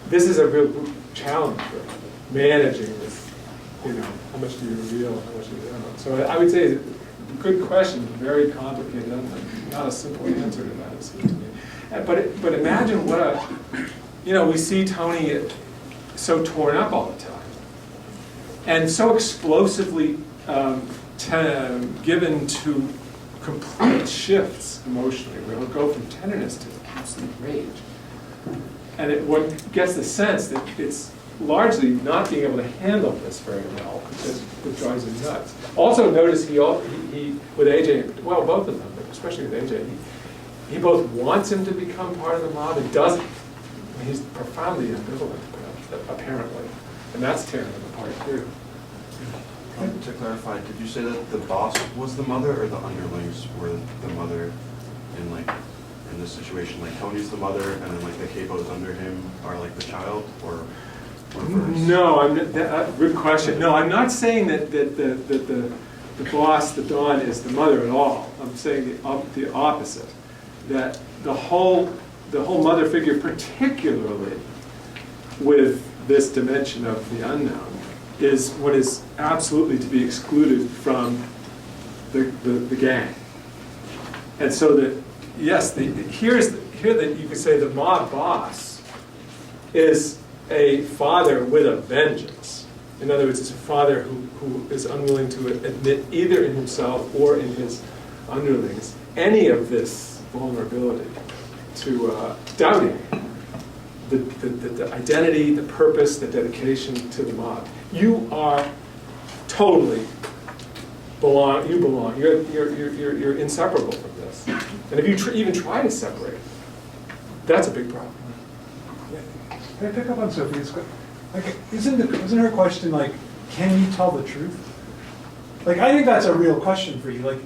this is a real challenge for managing this, how much do you reveal, how much do you don't. So I would say, good question, very complicated, not a simple answer to that, it seems to me. But imagine what we see Tony so torn up all the time, and so explosively given to complete shifts emotionally, where he'll go from tenderness to absolute rage. And one gets the sense that it's largely not being able to handle this very well, that drives him nuts. Also notice he with AJ, well, both of them, but especially with AJ, he both wants him to become part of the mob and doesn't. I mean, he's profoundly ambivalent, apparently, and that's tearing him apart too. To clarify, did you say that the boss was the mother, or the underlings were the mother in like in this situation? Like Tony's the mother, and then like the capos under him are like the child, or reverse? No, good question. No, I'm not saying that the boss, the Don, is the mother at all. I'm saying the opposite. That the whole mother figure, particularly with this dimension of the unknown, is what is absolutely to be excluded from the gang. And so that, yes, here that you could say the mob boss is a father with a vengeance. In other words, it's a father who is unwilling to admit either in himself or in his underlings any of this vulnerability to doubting the identity, the purpose, the dedication to the mob. You are totally belong. You belong. You're inseparable from this. And if you even try to separate, that's a big problem. Can I pick up on Sophie's question? Like, isn't her question like, can you tell the truth? Like, I think that's a real question for you. Like,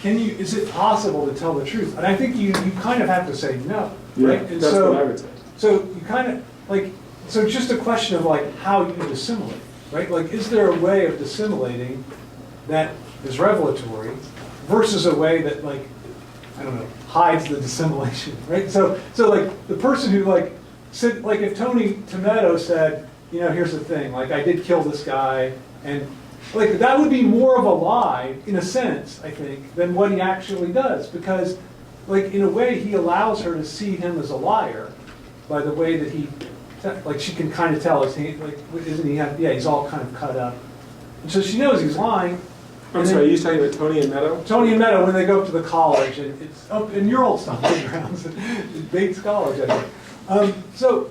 is it possible to tell the truth? And I think you kind of have to say no, right? And that's what I would say. So you kind of, like, so it's just a question of like how you dissimulate, right? Like, is there a way of dissimulating that is revelatory versus a way that, like, I don't know, hides the dissimulation, right? So like the person who like if Tony Tomato said, you know, here's the thing, like I did kill this guy, and like that would be more of a lie in a sense, I think, than what he actually does, because like in a way he allows her to see him as a liar by the way that he, like she can kind of tell his hand, like isn't he? Yeah, he's all kind of cut up, and so she knows he's lying. I'm sorry, are you talking about Tony and Meadow? Tony and Meadow, when they go up to the college, and it's up in your old stomping grounds, Bates College, I think. So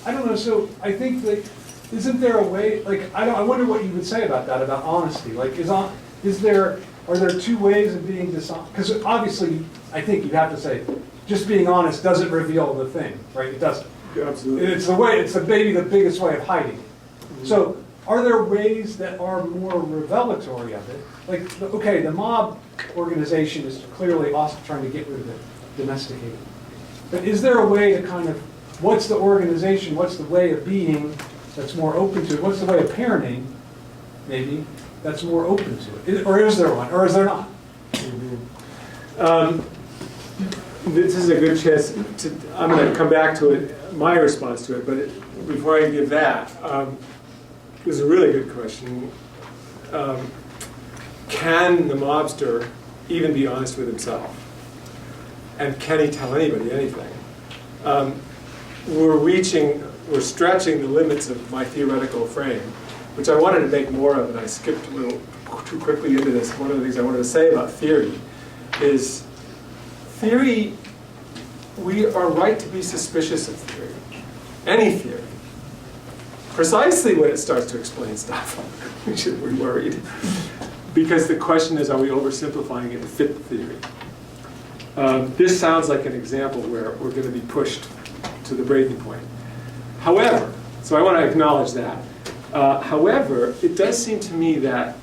I don't know. So I think that isn't there a way? Like I wonder what you would say about that, about honesty. Like are there two ways of being dishonest? Because obviously, I think you have to say, just being honest doesn't reveal the thing, right? It doesn't. Absolutely. It's maybe the biggest way of hiding it. Mm-hmm. So. Are there ways that are more revelatory of it? Like, okay, the mob organization is clearly also trying to get rid of it, domesticate it. But is there a way to kind of, what's the organization, what's the way of being that's more open to it? What's the way of parenting, maybe, that's more open to it? Or is there one, or is there not? Mm-hmm. This is a good chance I'm going to come back to it, my response to it, but before I give that, this is a really good question. Can the mobster even be honest with himself? And can he tell anybody anything? We're stretching the limits of my theoretical frame, which I wanted to make more of, and I skipped a little too quickly into this. One of the things I wanted to say about theory is theory, we are right to be suspicious of theory, any theory. Precisely when it starts to explain stuff, we should be worried. Because the question is, are we oversimplifying it to fit the theory? This sounds like an example where we're going to be pushed to the breaking point. However, so I want to acknowledge that. However, it does seem to me that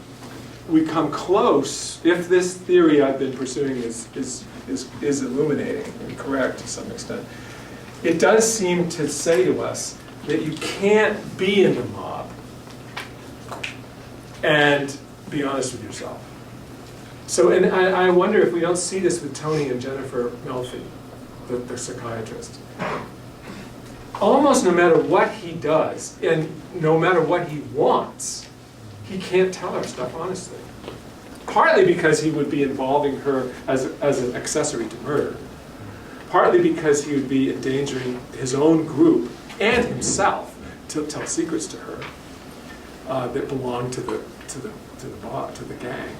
we come close, if this theory I've been pursuing is illuminating and correct to some extent, it does seem to say to us that you can't be in the mob and be honest with yourself. So, and I wonder if we don't see this with Tony and Jennifer Melfi, the psychiatrist. Almost no matter what he does, and no matter what he wants, he can't tell her stuff honestly. Partly because he would be involving her as an accessory to murder. Partly because he would be endangering his own group and himself to tell secrets to her that belong to the gang.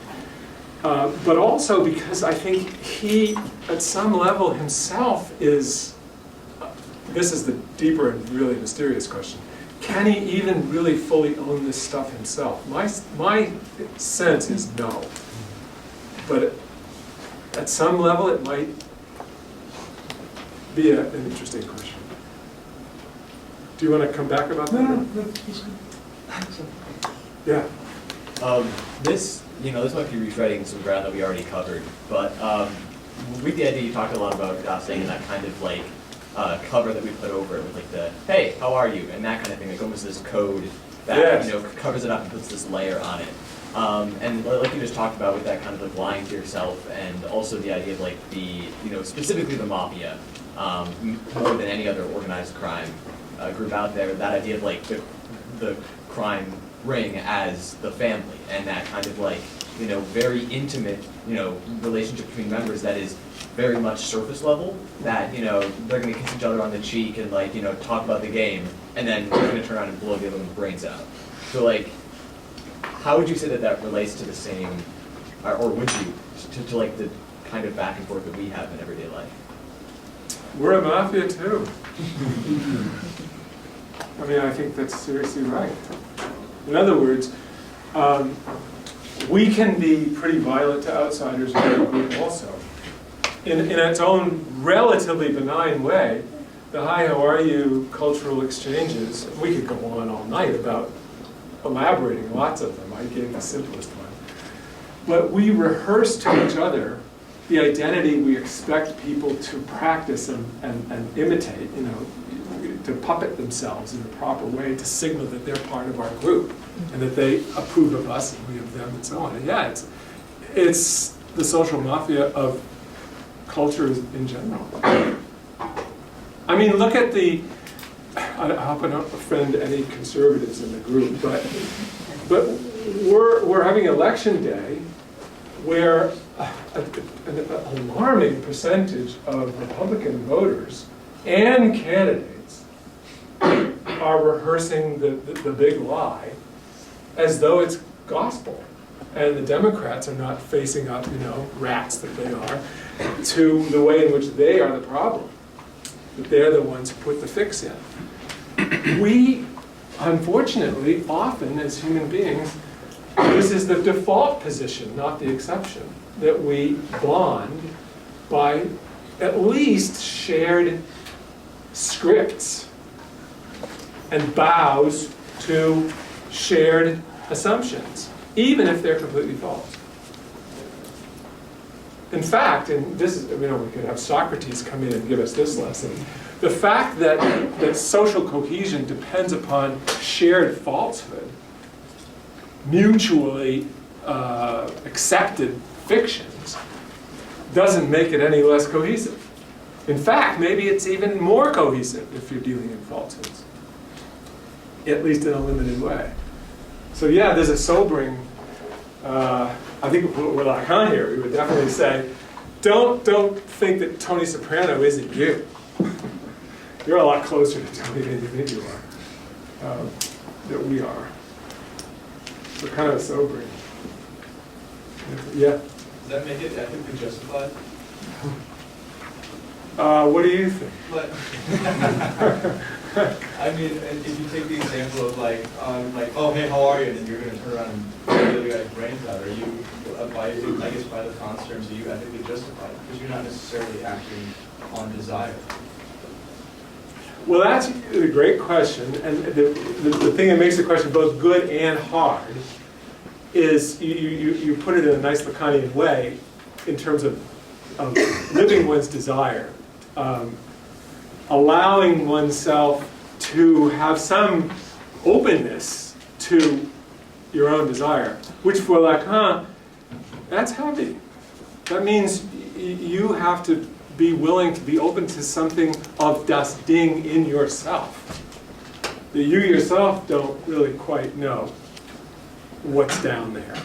But also because I think he, at some level himself, is, this is the deeper and really mysterious question, can he even really fully own this stuff himself? My sense is no. But at some level it might be an interesting question. Do you want to come back about that? No, that's good. Yeah. This might be retreading some ground that we already covered, but with the idea you talked a lot about saying that kind of like cover that we put over it with like the hey, how are you, and that kind of thing, like almost this code that Yes. you know covers it up and puts this layer on it. And like you just talked about with that kind of like lying to yourself, and also the idea of like the specifically the mafia, more than any other organized crime group out there. That idea of like the crime ring as the family, and that kind of like very intimate relationship between members that is very much surface level. That they're gonna kiss each other on the cheek and like talk about the game, and then they're gonna turn around and blow the other one's brains out. So like, how would you say that that relates to the same, or would you to like the kind of back and forth that we have in everyday life? We're a mafia too. I mean, I think that's seriously right. In other words, we can be pretty violent to outsiders in our group also. In its own relatively benign way, the hi, how are you cultural exchanges, we could go on all night about elaborating lots of them. I gave the simplest one. But we rehearse to each other the identity we expect people to practice and imitate, to puppet themselves in the proper way to signal that they're part of our group and that they approve of us and we of them and so on. And yeah, it's the social mafia of cultures in general. I mean, look at I hope I don't offend any conservatives in the group, but we're having election day where an alarming percentage of Republican voters and candidates are rehearsing the big lie as though it's gospel. And the Democrats are not facing up, rats that they are, to the way in which they are the problem. That they're the ones who put the fix in. We, unfortunately, often as human beings, this is the default position, not the exception, that we bond by at least shared scripts and bows to shared assumptions, even if they're completely false. In fact, and this is, we could have Socrates come in and give us this lesson, the fact that social cohesion depends upon shared falsehood, mutually accepted fictions, doesn't make it any less cohesive. In fact, maybe it's even more cohesive if you're dealing in falsehoods, at least in a limited way. So yeah, there's a sobering, I think if we're like on here, we would definitely say, don't think that Tony Soprano isn't you. You're a lot closer to Tony than you think you are, that we are. So kind of sobering. Yeah? Does that make it ethically justified? What do you think? But I mean, if you take the example of like, oh hey, how are you? And then you're going to turn around and blow the other guy's brains out. Are you, by the Kant's terms, are you ethically justified? Because you're not necessarily acting on desire. Well, that's a great question, and the thing that makes the question both good and hard is you put it in a nice Lacanian way in terms of living one's desire, allowing oneself to have some openness to your own desire, which for Lacan, that's heavy. That means you have to be willing to be open to something of das Ding in yourself. That you yourself don't really quite know what's down there.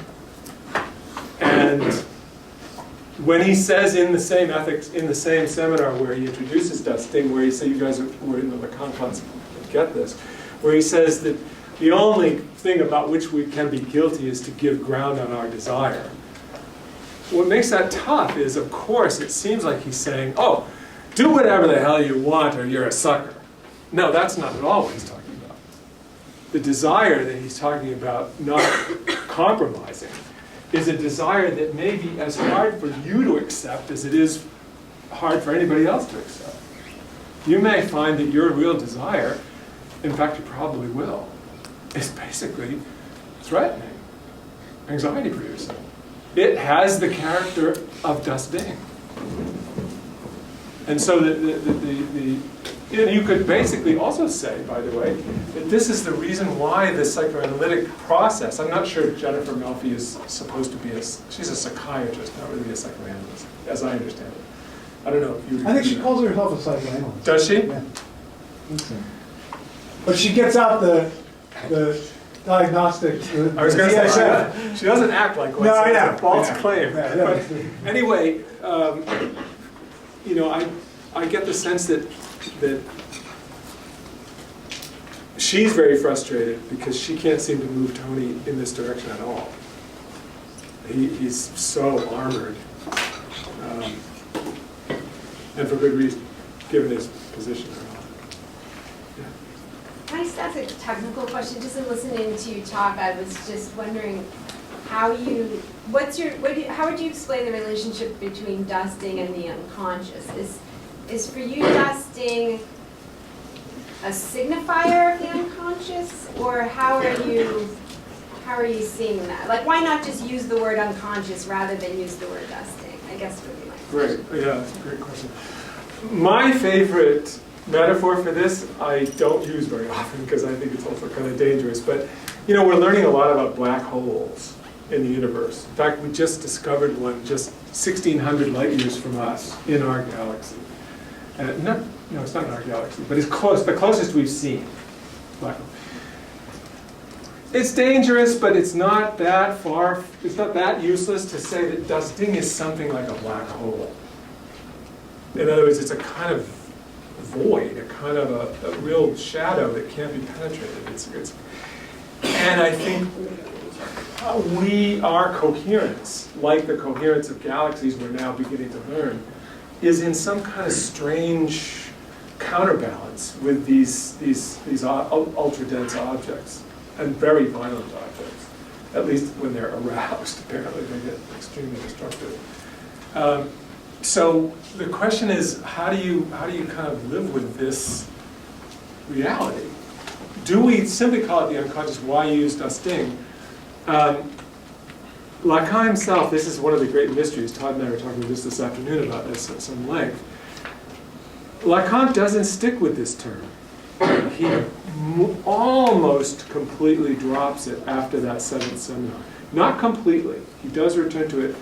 And when he says in the same ethics, in the same seminar where he introduces das Ding, where he says, you guys were in the Lacan class, get this, where he says that the only thing about which we can be guilty is to give ground on our desire. What makes that tough is, of course, it seems like he's saying, oh, do whatever the hell you want or you're a sucker. No, that's not at all what he's talking about. The desire that he's talking about not compromising is a desire that may be as hard for you to accept as it is hard for anybody else to accept. You may find that your real desire, in fact you probably will, is basically threatening, anxiety producing. It has the character of das Ding. And so and you could basically also say, by the way, that this is the reason why the psychoanalytic process, I'm not sure Jennifer Melfi is supposed to be she's a psychiatrist, not really a psychoanalyst, as I understand it. I don't know if you. I think she calls herself a psychoanalyst. Does she? Yeah. But she gets out the diagnostic. I was going to say, she doesn't act like one, No, so I know. it's a false I know. claim. Yeah, yeah. But anyway, you know, I get the sense that she's very frustrated because she can't seem to move Tony in this direction at all. He's so armored, and for good reason, given his position. Can I just ask a technical question? Just in listening to you talk, I was just wondering how how would you explain the relationship between dusting and the unconscious? Is for you dusting a signifier of the unconscious, or how are you seeing that? Like, why not just use the word unconscious rather than use the word dusting? I guess would be my question. Great, yeah, that's a great question. My favorite metaphor for this I don't use very often because I think it's also kind of dangerous, but you know, we're learning a lot about black holes in the universe. In fact, we just discovered one just 1,600 light years from us in our galaxy. No, it's not in our galaxy, but it's close, the closest we've seen. Black hole. It's dangerous, but it's not that far, it's not that useless to say that dusting is something like a black hole. In other words, it's a kind of void, a kind of a real shadow that can't be penetrated. And I think our coherence, like the coherence of galaxies we're now beginning to learn, is in some kind of strange counterbalance with these ultra-dense objects and very violent objects. At least when they're aroused, apparently they get extremely destructive. So the question is, how do you kind of live with this reality? Do we simply call it the unconscious? Why use dusting? Lacan himself, this is one of the great mysteries. Todd and I were talking just this afternoon about this at some length. Lacan doesn't stick with this term. He almost completely drops it after that 7th seminar. Not completely. He does return to it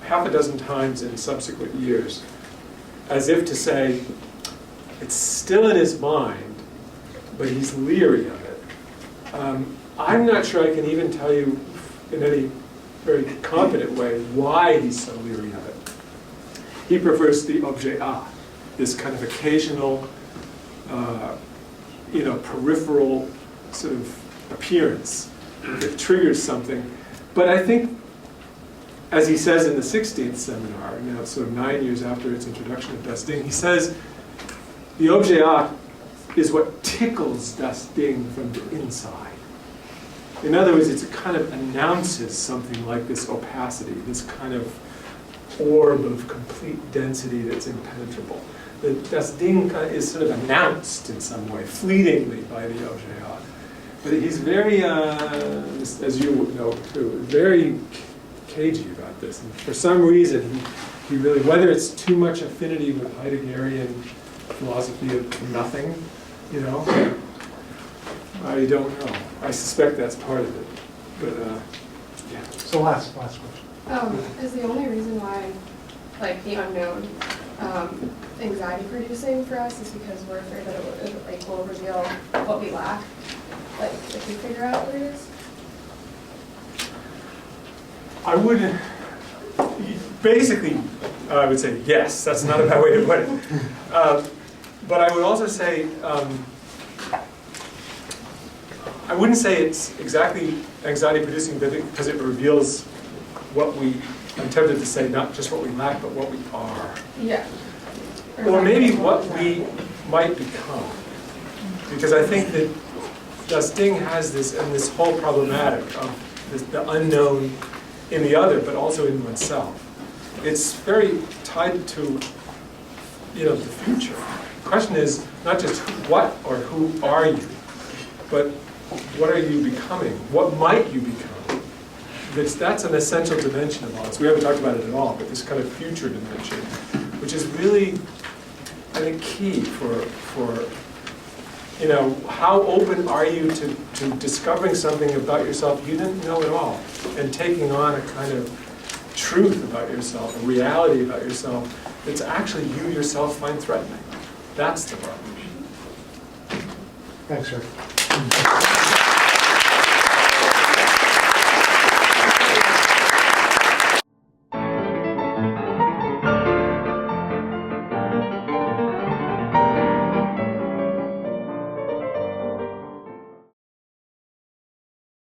half a dozen times in subsequent years, as if to say, it's still in his mind, but he's leery of it. I'm not sure I can even tell you in any very confident way why he's so leery of it. He prefers the objet a, this kind of occasional, peripheral sort of appearance that triggers something. But I think, as he says in the 16th seminar, now sort of 9 years after its introduction of dusting, he says the objet a is what tickles dusting from the inside. In other words, it kind of announces something like this opacity, this kind of orb of complete density that's impenetrable. The dusting is sort of announced in some way, fleetingly, by the objet a. But he's very, as you know too, very cagey about this. And for some reason, he really, whether it's too much affinity with Heideggerian philosophy of nothing, I don't know. I suspect that's part of it. But, yeah. So last question. Is the only reason why, like, the unknown anxiety producing for us is because we're afraid that it will reveal what we lack, like, if we figure out what it is? I would, basically, I would say yes. That's not a bad way to put it. But I would also say, I wouldn't say it's exactly anxiety producing because it reveals what I'm tempted to say, not just what we lack, but what we are. Yeah. Or maybe what we might become. Because I think that dusting has this whole problematic of the unknown in the other, but also in oneself. It's very tied to, the future. The question is not just what or who are you, but what are you becoming? What might you become? That's an essential dimension of all this. We haven't talked about it at all, but this kind of future dimension which is really, I think, key for how open are you to discovering something about yourself you didn't know at all, and taking on a kind of truth about yourself, a reality about yourself that's actually you yourself find threatening. That's the problem. Thanks, sir.